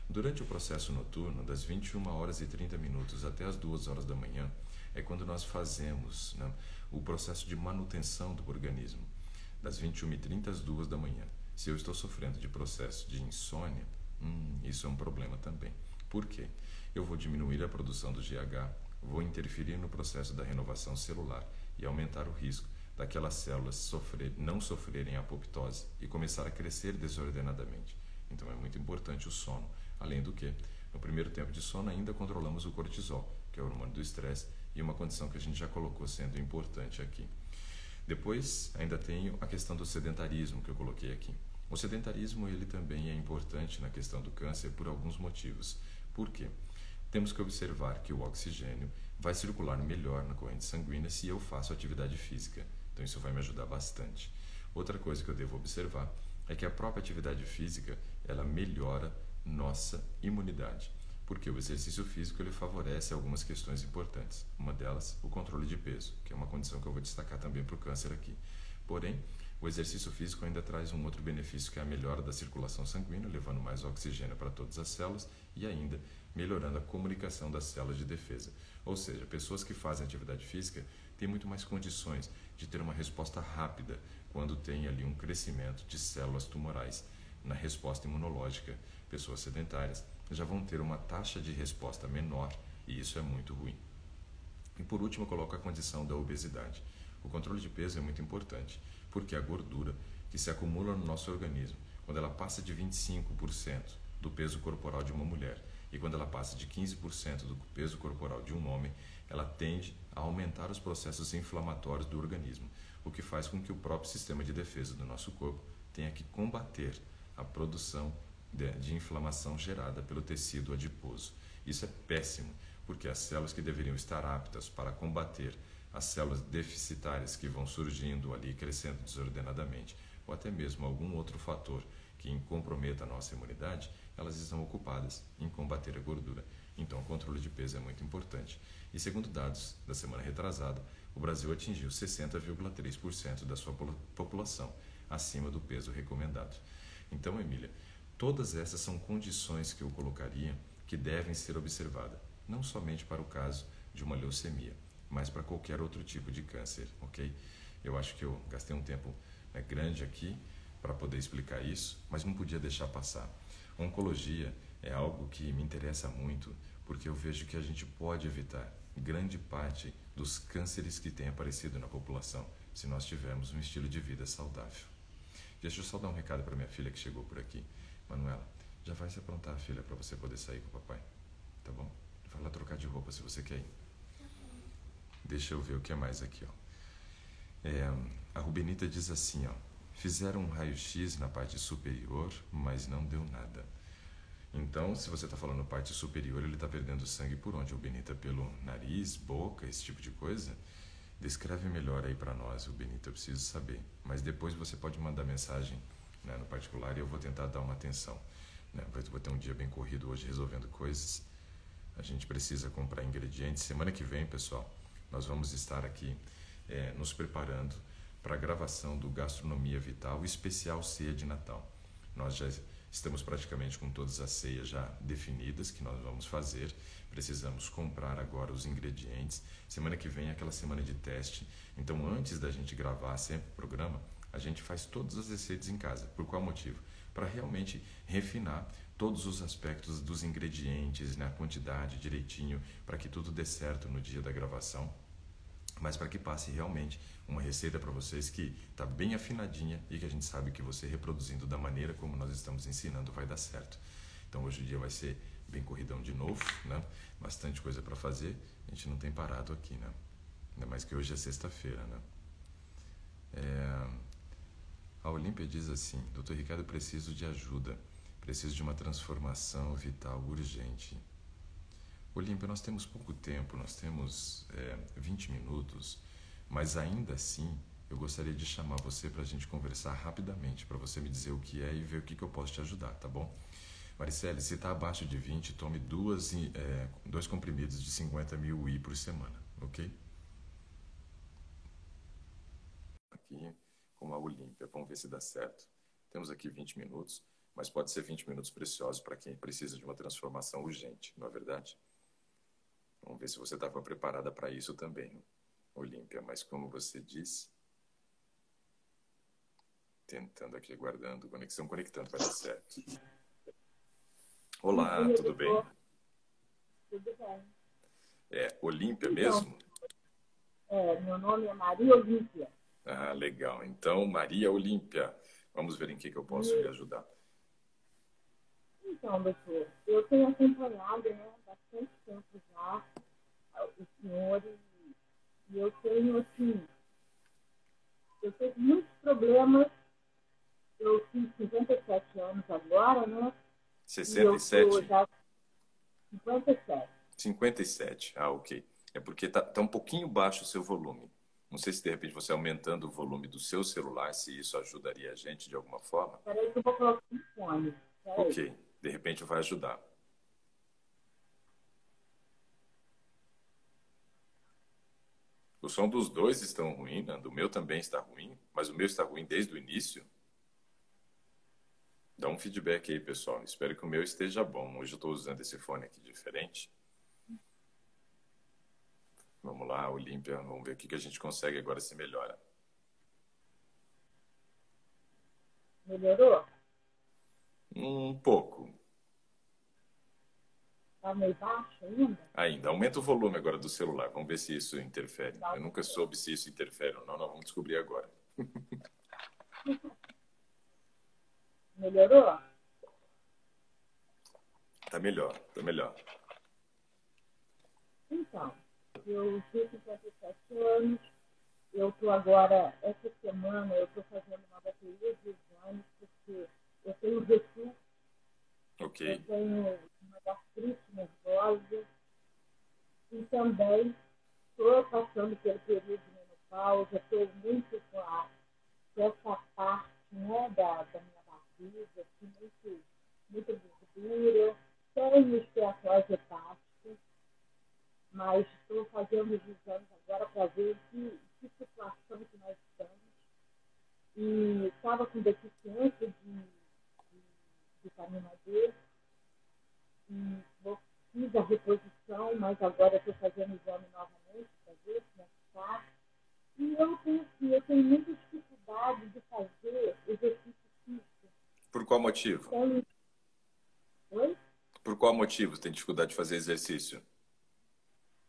Durante o processo noturno, das 21 horas e 30 minutos até as 2 horas da manhã, é quando nós fazemos, né, o processo de manutenção do organismo. Das 21h30 às 2 da manhã. Se eu estou sofrendo de processo de insônia, isso é um problema também. Por quê? Eu vou diminuir a produção do GH, vou interferir no processo da renovação celular e aumentar o risco daquelas células não sofrerem apoptose e começar a crescer desordenadamente. Então é muito importante o sono. Além do que, no primeiro tempo de sono ainda controlamos o cortisol, que é o hormônio do estresse, e uma condição que a gente já colocou sendo importante aqui. Depois, ainda tenho a questão do sedentarismo, que eu coloquei aqui. O sedentarismo ele também é importante na questão do câncer por alguns motivos. Por quê? Temos que observar que o oxigênio vai circular melhor na corrente sanguínea se eu faço atividade física. Então isso vai me ajudar bastante. Outra coisa que eu devo observar é que a própria atividade física, ela melhora nossa imunidade. Porque o exercício físico ele favorece algumas questões importantes. Uma delas, o controle de peso, que é uma condição que eu vou destacar também para o câncer aqui. Porém, o exercício físico ainda traz um outro benefício, que é a melhora da circulação sanguínea, levando mais oxigênio para todas as células e ainda melhorando a comunicação das células de defesa. Ou seja, pessoas que fazem atividade física têm muito mais condições de ter uma resposta rápida quando tem ali um crescimento de células tumorais na resposta imunológica. Pessoas sedentárias já vão ter uma taxa de resposta menor e isso é muito ruim. E por último, eu coloco a condição da obesidade. O controle de peso é muito importante, porque a gordura que se acumula no nosso organismo, quando ela passa de 25% do peso corporal de uma mulher e quando ela passa de 15% do peso corporal de um homem, ela tende a aumentar os processos inflamatórios do organismo, o que faz com que o próprio sistema de defesa do nosso corpo tenha que combater a produção de inflamação gerada pelo tecido adiposo. Isso é péssimo, porque as células que deveriam estar aptas para combater as células deficitárias que vão surgindo ali, crescendo desordenadamente, ou até mesmo algum outro fator que comprometa a nossa imunidade, elas estão ocupadas em combater a gordura. Então, o controle de peso é muito importante. E segundo dados da semana retrasada, o Brasil atingiu 60,3% da sua população acima do peso recomendado. Então, Emília, todas essas são condições que eu colocaria que devem ser observadas, não somente para o caso de uma leucemia, mas para qualquer outro tipo de câncer, ok? Eu acho que eu gastei um tempo grande aqui para poder explicar isso, mas não podia deixar passar. Oncologia é algo que me interessa muito, porque eu vejo que a gente pode evitar grande parte dos cânceres que têm aparecido na população, se nós tivermos um estilo de vida saudável. Deixa eu só dar um recado para minha filha que chegou por aqui. Manuela, já vai se aprontar, filha, para você poder sair com o papai, tá bom? Vai lá trocar de roupa se você quer ir. Deixa eu ver o que é mais aqui, ó. A Rubenita diz assim, ó: fizeram um raio-x na parte superior, mas não deu nada. Então, se você está falando parte superior, ele está perdendo sangue por onde, Rubenita? Pelo nariz, boca, esse tipo de coisa? Descreve melhor aí para nós, Rubenita, eu preciso saber. Mas depois você pode mandar mensagem, né, no particular, e eu vou tentar dar uma atenção. Né? Vou ter um dia bem corrido hoje resolvendo coisas. A gente precisa comprar ingredientes. Semana que vem, pessoal, nós vamos estar aqui nos preparando para a gravação do Gastronomia Vital especial ceia de Natal. Nós já estamos praticamente com todas as ceias já definidas que nós vamos fazer. Precisamos comprar agora os ingredientes. Semana que vem é aquela semana de teste. Então, antes da gente gravar sempre o programa, a gente faz todas as receitas em casa. Por qual motivo? Para realmente refinar todos os aspectos dos ingredientes, né, a quantidade direitinho, para que tudo dê certo no dia da gravação, mas para que passe realmente uma receita para vocês que está bem afinadinha e que a gente sabe que você reproduzindo da maneira como nós estamos ensinando vai dar certo. Então hoje o dia vai ser bem corridão de novo, né? Bastante coisa para fazer, a gente não tem parado aqui, né? Ainda mais que hoje é sexta-feira, né? A Olímpia diz assim: Dr. Ricardo, preciso de ajuda, preciso de uma transformação vital urgente. Olímpia, nós temos pouco tempo, nós temos 20 minutos, mas ainda assim eu gostaria de chamar você para a gente conversar rapidamente, para você me dizer o que é e ver o que eu posso te ajudar, tá bom? Maricele, se está abaixo de 20, tome dois comprimidos de 50.000 UI por semana, ok? Aqui com a Olímpia, vamos ver se dá certo. Temos aqui 20 minutos, mas pode ser 20 minutos preciosos para quem precisa de uma transformação urgente, não é verdade? Vamos ver se você estava preparada para isso também, Olímpia. Mas como você disse, tentando aqui, aguardando, conectando para dar certo. Olá, tudo bem? Tudo bem. Olímpia mesmo? Meu nome é Maria Olímpia. Ah, legal. Então, Maria Olímpia, vamos ver em que eu posso lhe ajudar. Então, doutor, eu tenho acompanhado, né, bastante tempo já o senhor e eu tenho, assim, eu tenho muitos problemas. Eu fiz 57 anos agora, né? E eu tô 67? já 57. 57. Ah, ok. É porque tá um pouquinho baixo o seu volume. Não sei se de repente você aumentando o volume do seu celular, se isso ajudaria a gente de alguma forma. Peraí que eu vou colocar um fone. Peraí. Ok, de repente vai ajudar. O som dos dois estão ruim, né? Do meu também está ruim, mas o meu está ruim desde o início. Dá um feedback aí, pessoal. Espero que o meu esteja bom. Hoje eu estou usando esse fone aqui diferente. Vamos lá, Olímpia, vamos ver o que a gente consegue agora se melhora. Melhorou? Um pouco. Tá meio baixo ainda? Ainda. Aumenta o volume agora do celular. Vamos ver se isso interfere. Tá. Eu nunca soube se isso interfere ou não. Nós vamos descobrir agora. Melhorou? Tá melhor, tá melhor. Então, eu tenho 57 anos. Eu estou agora, essa semana, eu estou fazendo uma bateria de exames, porque eu tenho refluxo, eu Ok. tenho uma gastrite nervosa e também estou passando pelo período de menopausa, estou muito com essa parte, né, da minha barriga, assim, muita gordura, tenho esteatose hepática, mas estou fazendo os exames agora para ver que situação que nós estamos. E estava com deficiência de vitamina D, e fiz a reposição, mas agora estou fazendo o exame novamente para ver como é que está. E eu tenho, assim, eu tenho muita dificuldade de fazer exercício físico. Por qual motivo? Tem... Oi? Por qual motivo tem dificuldade de fazer exercício?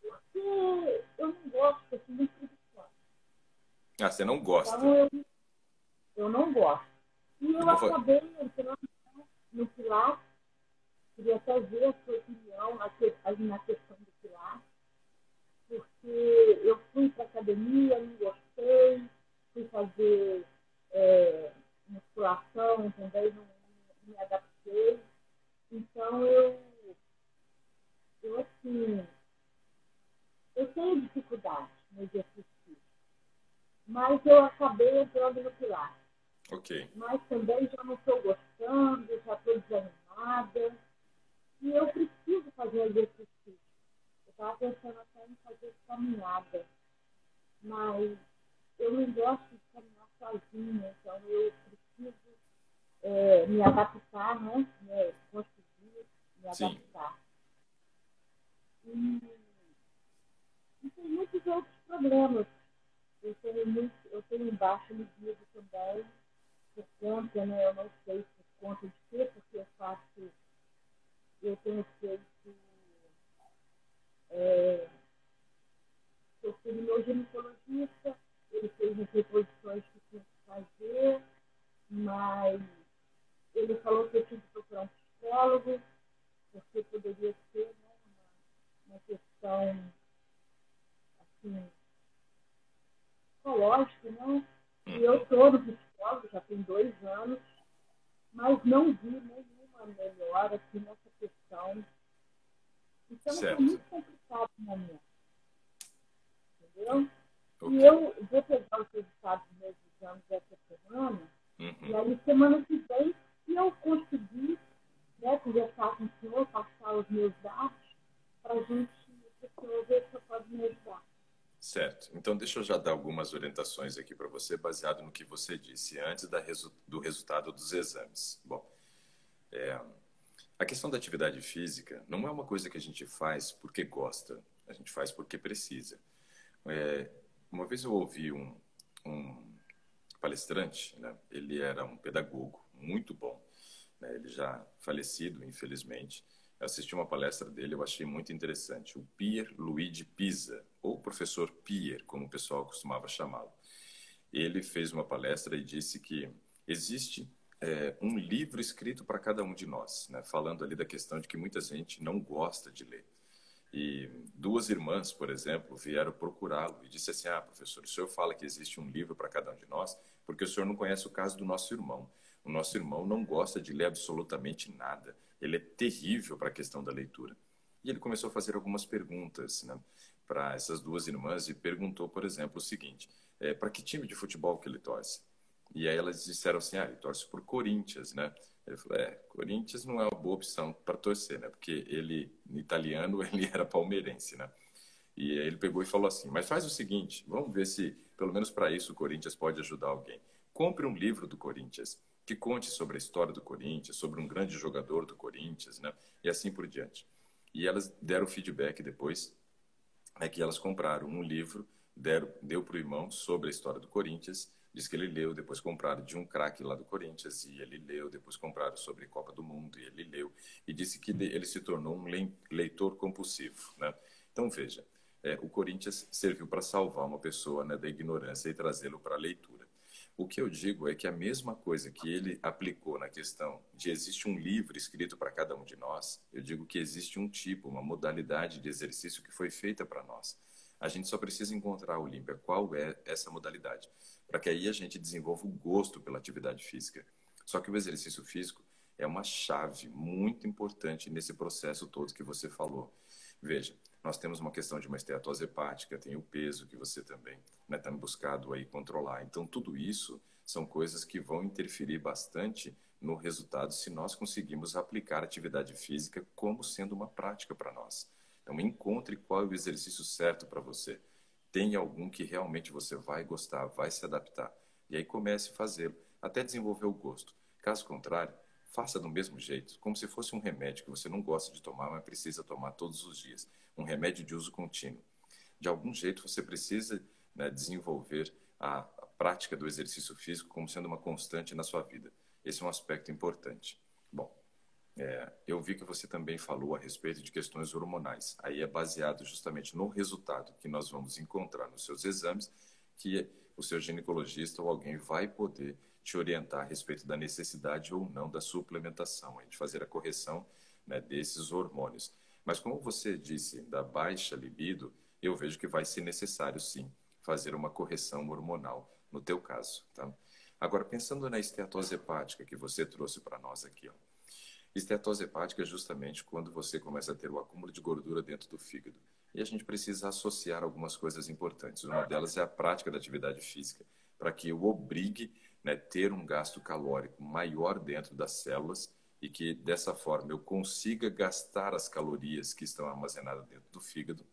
Porque eu não gosto, assim, muito preguiçosa. Ah, você não Então gosta. eu não gosto. E Eu eu vou fa... acabei entrando no Pilates, queria até ver a sua opinião na questão do Pilates, porque eu fui para a academia, não gostei, fui fazer musculação também, não me adaptei. Então eu assim, eu tenho dificuldade no exercício físico, mas eu acabei entrando no Pilates. Ok. Mas também já não estou gostando, já estou desanimada. E eu preciso fazer exercício físico. Eu estava pensando até em fazer caminhada, mas eu não gosto de caminhar sozinha, então eu preciso me adaptar, né? Conseguir me Sim. adaptar. E tem muitos outros problemas. Eu tenho baixo libido também, por conta, né? Eu não sei por conta de quê, porque eu tenho feito, eu fui no meu ginecologista, ele fez as reposições que tinha que fazer, mas ele falou que eu tinha que procurar um psicólogo, porque poderia ser, né, uma questão assim, psicológica, né? E eu Uhum. estou no psicólogo já tem 2 anos, mas não vi nenhuma melhora assim, nessa questão. Então está Certo. muito complicado o momento, entendeu? E Ok. eu vou pegar os resultados dos meus exames essa semana, e Uhum. aí semana que vem, se eu conseguir, né, conversar com o senhor, passar os meus dados, para a gente, para o senhor ver se eu posso me ajudar. Certo. Então, deixa eu já dar algumas orientações aqui para você, baseado no que você disse antes do resultado dos exames. Bom, a questão da atividade física não é uma coisa que a gente faz porque gosta, a gente faz porque precisa. Uma vez eu ouvi um palestrante, né? Ele era um pedagogo muito bom, né? Ele já falecido, infelizmente. Eu assisti uma palestra dele, eu achei muito interessante. O Pier Luigi Pisa, ou professor Pier, como o pessoal costumava chamá-lo. ele fez uma palestra e disse que existe um livro escrito para cada um de nós, né? Falando ali da questão de que muita gente não gosta de ler. E duas irmãs, por exemplo, vieram procurá-lo e disse assim: professor, o senhor fala que existe um livro para cada um de nós, porque o senhor não conhece o caso do nosso irmão. O nosso irmão não gosta de ler absolutamente nada. Ele é terrível para a questão da leitura. E ele começou a fazer algumas perguntas, né, para essas duas irmãs e perguntou, por exemplo, o seguinte: para que time de futebol que ele torce? E aí elas disseram assim: ele torce por Corinthians, né? Ele falou: Corinthians não é uma boa opção para torcer, né? Porque ele, em italiano, ele era palmeirense, né? E aí ele pegou e falou assim: mas faz o seguinte, vamos ver se, pelo menos para isso, o Corinthians pode ajudar alguém. Compre um livro do Corinthians que conte sobre a história do Corinthians, sobre um grande jogador do Corinthians, né? E assim por diante. E elas deram feedback depois, que elas compraram um livro, deu para o irmão sobre a história do Corinthians, diz que ele leu, depois compraram de um craque lá do Corinthians, e ele leu, depois compraram sobre Copa do Mundo, e ele leu, e disse que ele se tornou um leitor compulsivo, né? Então, veja, o Corinthians serviu para salvar uma pessoa, né, da ignorância e trazê-lo para a leitura. O que eu digo é que a mesma coisa que ele aplicou na questão de existe um livro escrito para cada um de nós, eu digo que existe um tipo, uma modalidade de exercício que foi feita para nós. A gente só precisa encontrar, Olímpia, qual é essa modalidade, para que aí a gente desenvolva o gosto pela atividade física. Só que o exercício físico é uma chave muito importante nesse processo todo que você falou. Veja, nós temos uma questão de uma esteatose hepática, tem o peso que você também, né, está buscado aí controlar. Então, tudo isso são coisas que vão interferir bastante no resultado se nós conseguimos aplicar a atividade física como sendo uma prática para nós. Então, encontre qual é o exercício certo para você. Tem algum que realmente você vai gostar, vai se adaptar. E aí comece a fazê-lo, até desenvolver o gosto. Caso contrário, faça do mesmo jeito, como se fosse um remédio que você não gosta de tomar, mas precisa tomar todos os dias. Um remédio de uso contínuo. De algum jeito, você precisa, né, desenvolver a prática do exercício físico como sendo uma constante na sua vida. Esse é um aspecto importante. Bom, eu vi que você também falou a respeito de questões hormonais. Aí é baseado justamente no resultado que nós vamos encontrar nos seus exames, que o seu ginecologista ou alguém vai poder te orientar a respeito da necessidade ou não da suplementação, de fazer a correção, né, desses hormônios. Mas como você disse, da baixa libido, eu vejo que vai ser necessário, sim, fazer uma correção hormonal no teu caso, tá? Agora, pensando na esteatose hepática que você trouxe para nós aqui, ó. Esteatose hepática é justamente quando você começa a ter o acúmulo de gordura dentro do fígado. E a gente precisa associar algumas coisas importantes. Uma delas é a prática da atividade física, para que o obrigue, né, ter um gasto calórico maior dentro das células e que, dessa forma, eu consiga gastar as calorias que estão armazenadas dentro do fígado.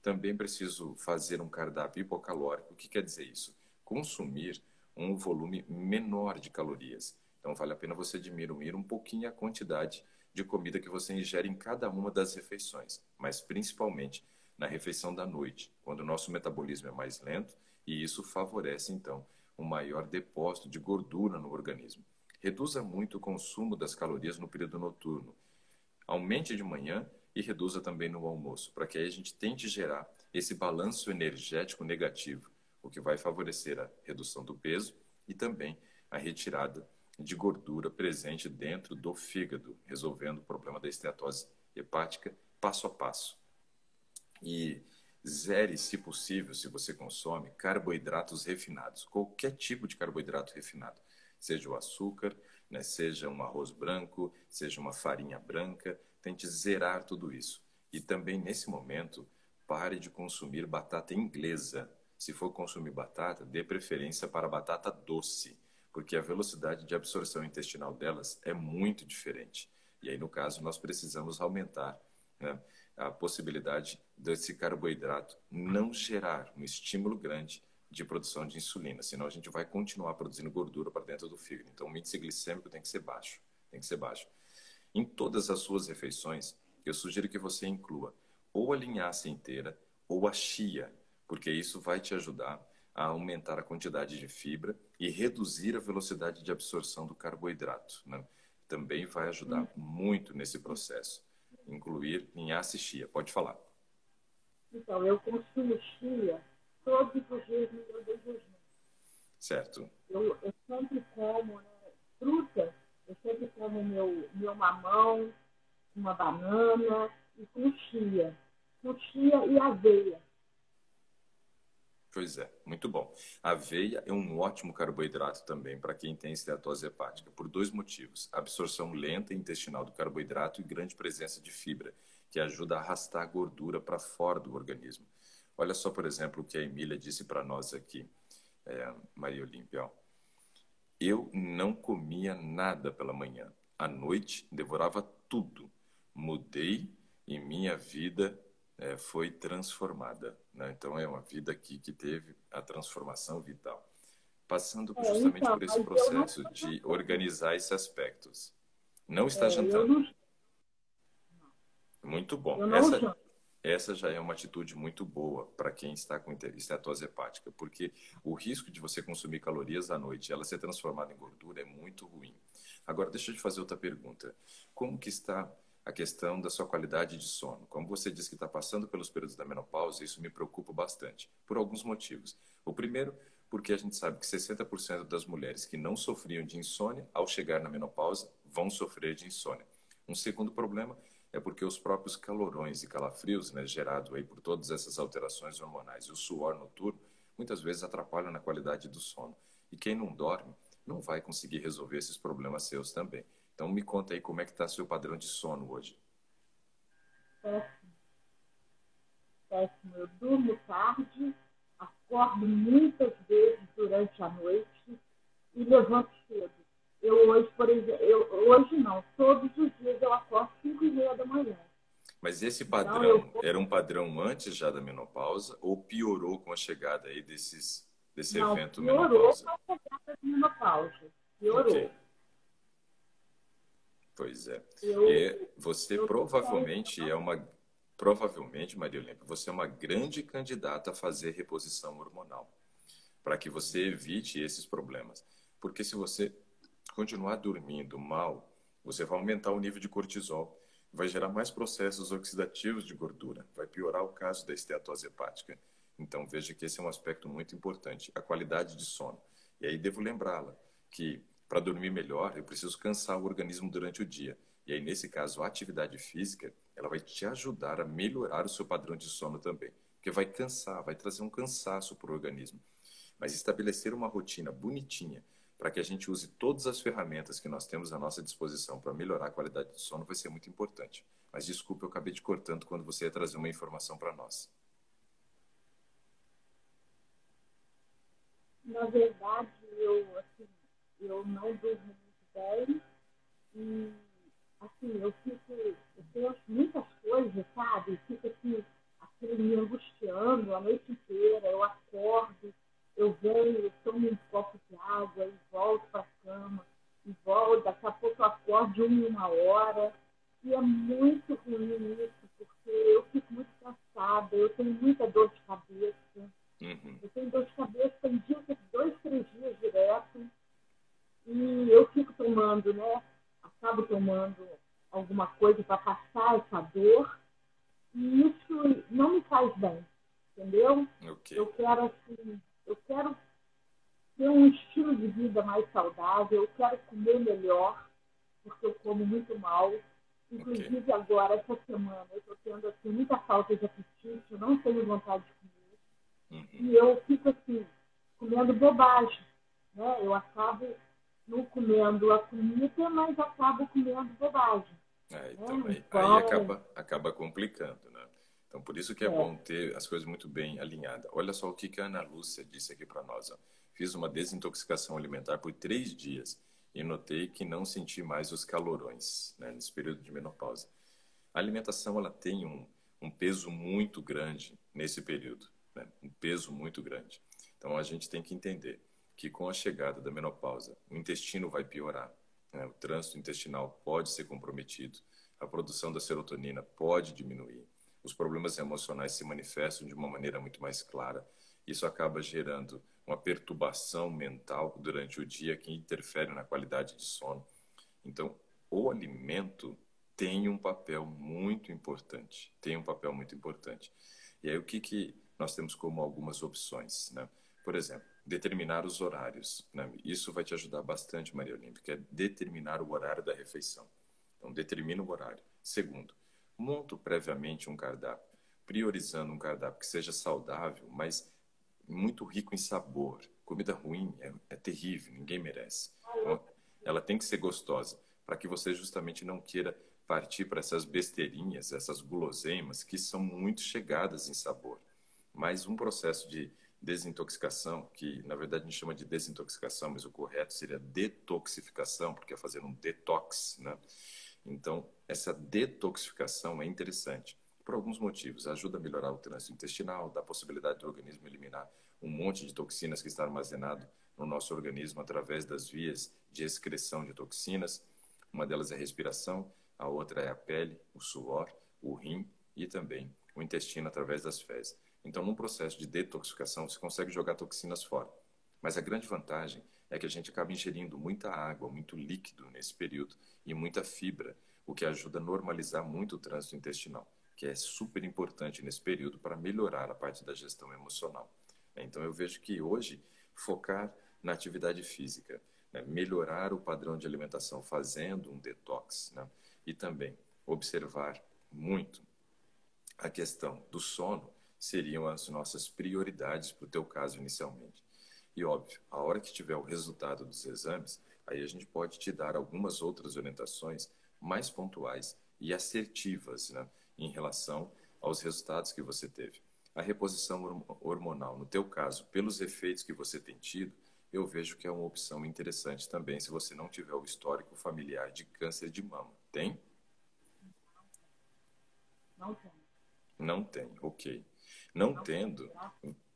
Também preciso fazer um cardápio hipocalórico. O que quer dizer isso? Consumir um volume menor de calorias. Então, vale a pena você diminuir um pouquinho a quantidade de comida que você ingere em cada uma das refeições, mas principalmente na refeição da noite, quando o nosso metabolismo é mais lento e isso favorece, então, um maior depósito de gordura no organismo. Reduza muito o consumo das calorias no período noturno. Aumente de manhã e reduza também no almoço, para que aí a gente tente gerar esse balanço energético negativo, o que vai favorecer a redução do peso e também a retirada de gordura presente dentro do fígado, resolvendo o problema da esteatose hepática passo a passo. E zere, se possível, se você consome, carboidratos refinados, qualquer tipo de carboidrato refinado, seja o açúcar, né, seja um arroz branco, seja uma farinha branca, tente zerar tudo isso. E também, nesse momento, pare de consumir batata inglesa. Se for consumir batata, dê preferência para a batata doce, porque a velocidade de absorção intestinal delas é muito diferente. E aí, no caso, nós precisamos aumentar, né, a possibilidade desse carboidrato não gerar um estímulo grande de produção de insulina, senão a gente vai continuar produzindo gordura para dentro do fígado. Então, o índice glicêmico tem que ser baixo, tem que ser baixo. Em todas as suas refeições, eu sugiro que você inclua ou a linhaça inteira ou a chia, porque isso vai te ajudar a aumentar a quantidade de fibra e reduzir a velocidade de absorção do carboidrato, né? Também vai ajudar muito nesse processo. Incluir linhaça e chia. Pode falar. Então, eu consumo chia todos os dias no meu desjejum. certo. Eu sempre como, né, fruta, eu sempre como meu mamão, uma banana e com chia e aveia. Pois é, muito bom. A aveia é um ótimo carboidrato também para quem tem esteatose hepática, por dois motivos: absorção lenta e intestinal do carboidrato e grande presença de fibra, que ajuda a arrastar a gordura para fora do organismo. Olha só, por exemplo, o que a Emília disse para nós aqui, Maria Olímpia. Ó. Eu não comia nada pela manhã. À noite, devorava tudo. Mudei e minha vida foi transformada. Né? Então, é uma vida aqui que teve a transformação vital. Passando justamente Então, por esse mas eu não processo estou de jantando. organizar esses aspectos. Não está É, jantando. não, Muito bom. eu não Essa, janto. essa já é uma atitude muito boa para quem está com esteatose hepática, porque o risco de você consumir calorias à noite e ela ser transformada em gordura é muito ruim. Agora, deixa eu te fazer outra pergunta. Como que está a questão da sua qualidade de sono? Como você disse que está passando pelos períodos da menopausa, isso me preocupa bastante, por alguns motivos. O primeiro, porque a gente sabe que 60% das mulheres que não sofriam de insônia, ao chegar na menopausa, vão sofrer de insônia. Um segundo problema é porque os próprios calorões e calafrios, né, gerado aí por todas essas alterações hormonais e o suor noturno, muitas vezes atrapalham na qualidade do sono. E quem não dorme não vai conseguir resolver esses problemas seus também. Então me conta aí como é que está seu padrão de sono hoje. Péssimo, péssimo. Eu durmo tarde, acordo muitas vezes durante a noite e levanto cedo. Eu hoje, por exemplo, hoje não, todos os dias eu acordo 5:30 da manhã. Mas esse Então eu padrão era um padrão antes já da menopausa ou piorou com a chegada aí desse não evento piorou menopausa? com a chegada da menopausa. Ok, Piorou. pois é. Eu, E você eu tenho, provavelmente, Maria Olímpia, você é uma grande candidata a fazer reposição hormonal, para que você evite esses problemas. Porque se você continuar dormindo mal, você vai aumentar o nível de cortisol, vai gerar mais processos oxidativos de gordura, vai piorar o caso da esteatose hepática. Então veja que esse é um aspecto muito importante, a qualidade de sono. E aí devo lembrá-la que para dormir melhor, eu preciso cansar o organismo durante o dia. E aí nesse caso, a atividade física, ela vai te ajudar a melhorar o seu padrão de sono também, porque vai cansar, vai trazer um cansaço para o organismo. Mas estabelecer uma rotina bonitinha para que a gente use todas as ferramentas que nós temos à nossa disposição para melhorar a qualidade do sono vai ser muito importante. Mas desculpe, eu acabei te cortando quando você ia trazer uma informação para nós. na verdade, eu não durmo muito bem e assim, eu penso muitas coisas, sabe? Fico assim, aquilo me angustiando a noite inteira, eu acordo, eu venho, eu tomo um copo de água e volto para a cama, e volto, daqui a pouco eu acordo de 1 hora, e é muito ruim isso, porque eu fico muito cansada, eu tenho muita dor de cabeça, Uhum. eu tenho dor de cabeça, tem dia que 2, 3 dias direto, e eu fico tomando, né? Acabo tomando alguma coisa para passar essa dor, e isso não me faz bem, entendeu? Ok, Eu quero, assim, eu quero ter um estilo de vida mais saudável, eu quero comer melhor, porque eu como muito mal. ok. Inclusive agora, essa semana, eu estou tendo assim, muita falta de apetite, eu não tenho vontade de comer. Uhum. E eu fico assim, comendo bobagem. Né? Eu acabo não comendo a comida, mas acabo comendo bobagem. Né? Então, Um aí pão, acaba complicando, né? Então, por isso que é é, bom ter as coisas muito bem alinhadas. Olha só o que a Ana Lúcia disse aqui para nós. Ó. Fiz uma desintoxicação alimentar por 3 dias e notei que não senti mais os calorões, né, nesse período de menopausa. A alimentação ela tem um peso muito grande nesse período, né? Um peso muito grande. Então a gente tem que entender que com a chegada da menopausa, o intestino vai piorar, né? O trânsito intestinal pode ser comprometido, a produção da serotonina pode diminuir, os problemas emocionais se manifestam de uma maneira muito mais clara. Isso acaba gerando uma perturbação mental durante o dia que interfere na qualidade de sono. Então, o alimento tem um papel muito importante. Tem um papel muito importante. E aí, o que nós temos como algumas opções, né? Por exemplo, determinar os horários, né? Isso vai te ajudar bastante, Maria Olímpia, que é determinar o horário da refeição. Então, determina o horário. Segundo, monto previamente um cardápio, priorizando um cardápio que seja saudável, mas muito rico em sabor. Comida ruim é terrível, ninguém merece. Então, ela tem que ser gostosa, para que você justamente não queira partir para essas besteirinhas, essas guloseimas, que são muito chegadas em sabor. Mas um processo de desintoxicação, que na verdade a gente chama de desintoxicação, mas o correto seria detoxificação, porque é fazer um detox, né? Então, essa detoxificação é interessante por alguns motivos. Ajuda a melhorar o trânsito intestinal, dá a possibilidade do organismo eliminar um monte de toxinas que está armazenado no nosso organismo através das vias de excreção de toxinas. Uma delas é a respiração, a outra é a pele, o suor, o rim e também o intestino através das fezes. Então, num processo de detoxificação, você consegue jogar toxinas fora. Mas a grande vantagem é que a gente acaba ingerindo muita água, muito líquido nesse período e muita fibra, o que ajuda a normalizar muito o trânsito intestinal, que é super importante nesse período para melhorar a parte da gestão emocional. Então, eu vejo que hoje focar na atividade física, né, melhorar o padrão de alimentação fazendo um detox, né, e também observar muito a questão do sono seriam as nossas prioridades para o teu caso inicialmente. E óbvio, a hora que tiver o resultado dos exames, aí a gente pode te dar algumas outras orientações mais pontuais e assertivas, né, em relação aos resultados que você teve. A reposição hormonal, no teu caso, pelos efeitos que você tem tido, eu vejo que é uma opção interessante também se você não tiver o histórico familiar de câncer de mama. Tem? Não tem. Não tem, ok. Não Não tem. tendo,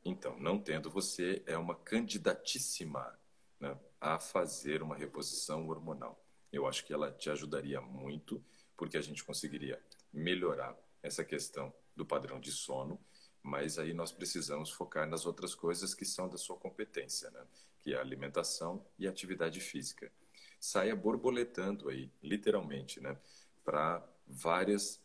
então, não tendo, você é uma candidatíssima, né, a fazer uma reposição hormonal. Eu acho que ela te ajudaria muito, porque a gente conseguiria melhorar essa questão do padrão de sono, mas aí nós precisamos focar nas outras coisas que são da sua competência, né? Que é a alimentação e a atividade física. Saia borboletando aí, literalmente, né? Para vários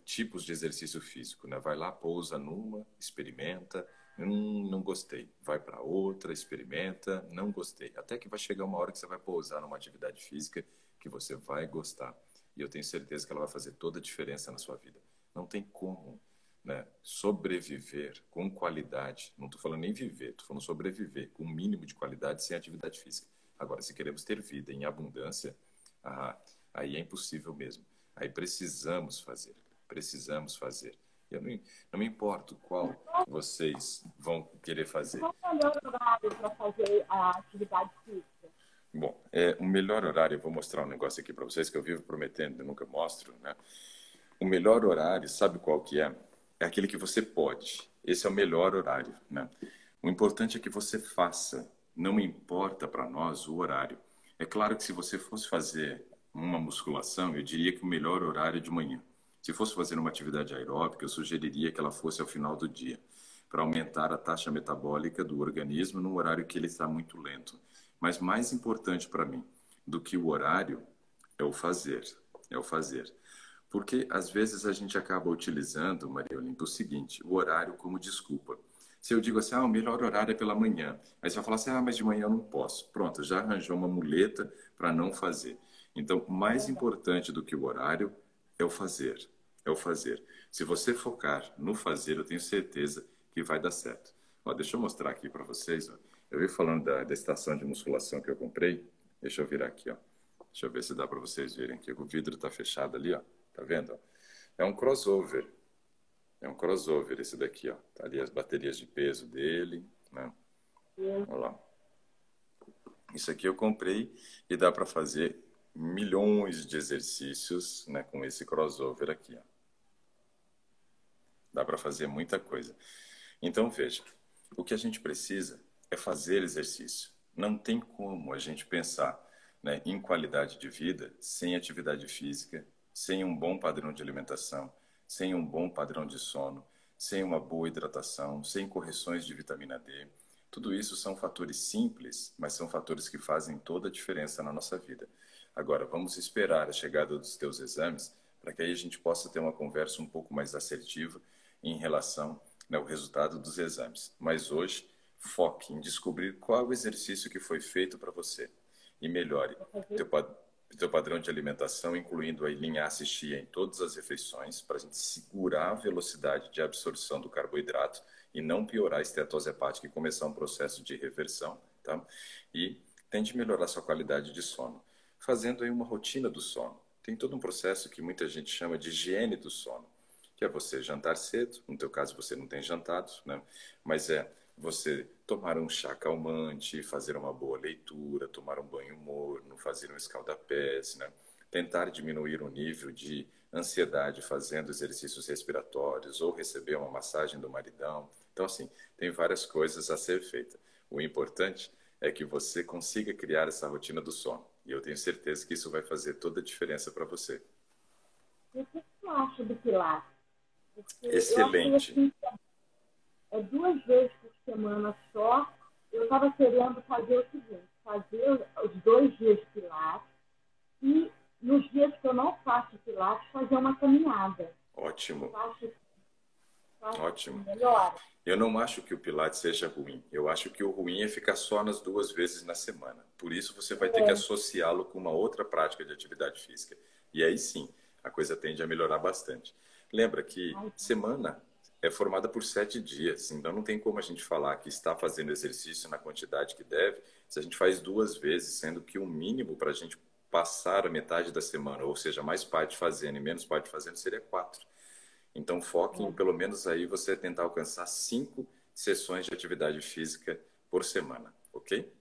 tipos de exercício físico, né? Vai lá, pousa numa, experimenta, não gostei. Vai para outra, experimenta, não gostei. Até que vai chegar uma hora que você vai pousar numa atividade física que você vai gostar. E eu tenho certeza que ela vai fazer toda a diferença na sua vida. Não tem como, né, sobreviver com qualidade. Não estou falando nem viver, estou falando sobreviver com um mínimo de qualidade sem atividade física. Agora, se queremos ter vida em abundância, aí é impossível mesmo. Aí precisamos fazer, precisamos fazer. Eu não me importo qual vocês vão querer fazer. Qual é o melhor horário para fazer a atividade física? Bom, o melhor horário, eu vou mostrar um negócio aqui para vocês que eu vivo prometendo e nunca mostro, né? O melhor horário, sabe qual que é? É aquele que você pode. Esse é o melhor horário, né? O importante é que você faça. Não importa para nós o horário. É claro que se você fosse fazer uma musculação, eu diria que o melhor horário é de manhã. Se fosse fazer uma atividade aeróbica, eu sugeriria que ela fosse ao final do dia, para aumentar a taxa metabólica do organismo num horário que ele está muito lento. Mas mais importante para mim do que o horário é o fazer. É o fazer. Porque às vezes a gente acaba utilizando, Maria Olimpa, o seguinte, o horário como desculpa. Se eu digo assim, o melhor horário é pela manhã. Aí você vai falar assim, mas de manhã eu não posso. Pronto, já arranjou uma muleta para não fazer. Então, mais importante do que o horário é o fazer. É o fazer. Se você focar no fazer, eu tenho certeza que vai dar certo. Ó, deixa eu mostrar aqui para vocês. Ó. Eu vi falando da estação de musculação que eu comprei. Deixa eu virar aqui. Ó. Deixa eu ver se dá para vocês verem aqui. O vidro está fechado ali. Ó. Tá vendo? É um crossover. É um crossover esse daqui, ó. Tá ali as baterias de peso dele, né? Olha lá. Isso aqui eu comprei e dá para fazer milhões de exercícios, né, com esse crossover aqui, ó. Dá para fazer muita coisa. Então, veja, o que a gente precisa é fazer exercício. Não tem como a gente pensar, né, em qualidade de vida sem atividade física, sem um bom padrão de alimentação, sem um bom padrão de sono, sem uma boa hidratação, sem correções de vitamina D. Tudo isso são fatores simples, mas são fatores que fazem toda a diferença na nossa vida. Agora, vamos esperar a chegada dos teus exames para que aí a gente possa ter uma conversa um pouco mais assertiva em relação, né, ao resultado dos exames. Mas hoje, foque em descobrir qual é o exercício que foi feito para você e melhore teu, teu padrão de alimentação, incluindo aí linhaça e chia em todas as refeições, para a gente segurar a velocidade de absorção do carboidrato e não piorar a estetose hepática e começar um processo de reversão, tá? E tente melhorar sua qualidade de sono, fazendo aí uma rotina do sono. Tem todo um processo que muita gente chama de higiene do sono, que é você jantar cedo, no teu caso você não tem jantado, né? Mas é você tomar um chá calmante, fazer uma boa leitura, tomar um banho morno, fazer um escaldapés, né? Tentar diminuir o nível de ansiedade fazendo exercícios respiratórios ou receber uma massagem do maridão. Então, assim, tem várias coisas a ser feita. O importante é que você consiga criar essa rotina do sono. E eu tenho certeza que isso vai fazer toda a diferença para você. E o que você acha do Pilates? Porque Excelente. eu acho que é 2 vezes por semana só. Eu estava querendo fazer o seguinte, fazer os 2 dias de Pilates e nos dias que eu não faço Pilates, fazer uma caminhada. Ótimo. Ótimo. Melhor. Eu não acho que o Pilates seja ruim. Eu acho que o ruim é ficar só nas 2 vezes na semana. Por isso, você vai ter que associá-lo com uma outra prática de atividade física. E aí sim, a coisa tende a melhorar bastante. Lembra que semana é formada por 7 dias. Então, não tem como a gente falar que está fazendo exercício na quantidade que deve se a gente faz 2 vezes, sendo que o mínimo para a gente passar a metade da semana, ou seja, mais parte fazendo e menos parte fazendo, seria 4. Então, foque em, pelo menos aí, você tentar alcançar 5 sessões de atividade física por semana, ok?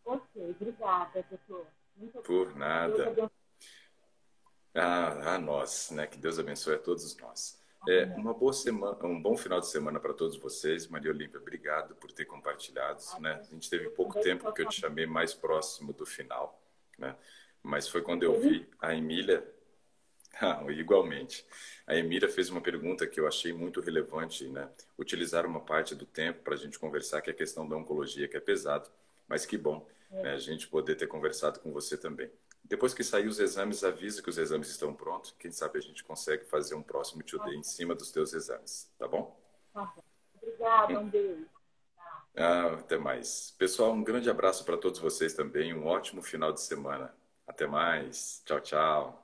Ok, obrigada, doutor. Muito por nada. A nós, né? Que Deus abençoe a todos nós. Uma boa semana, um bom final de semana para todos vocês. Maria Olímpia, obrigado por ter compartilhado, né? A gente teve pouco tempo porque eu te chamei mais próximo do final, né? Mas foi quando eu vi a Emília. Igualmente. A Emília fez uma pergunta que eu achei muito relevante, né? Utilizar uma parte do tempo para a gente conversar, que é a questão da oncologia, que é pesado, mas que bom, né? A gente poder ter conversado com você também. Depois que sair os exames, avisa que os exames estão prontos. Quem sabe a gente consegue fazer um próximo Today em cima dos teus exames, tá bom? Tá bom. Obrigada, um beijo. Até mais. Pessoal, um grande abraço para todos vocês também. Um ótimo final de semana. Até mais. Tchau, tchau.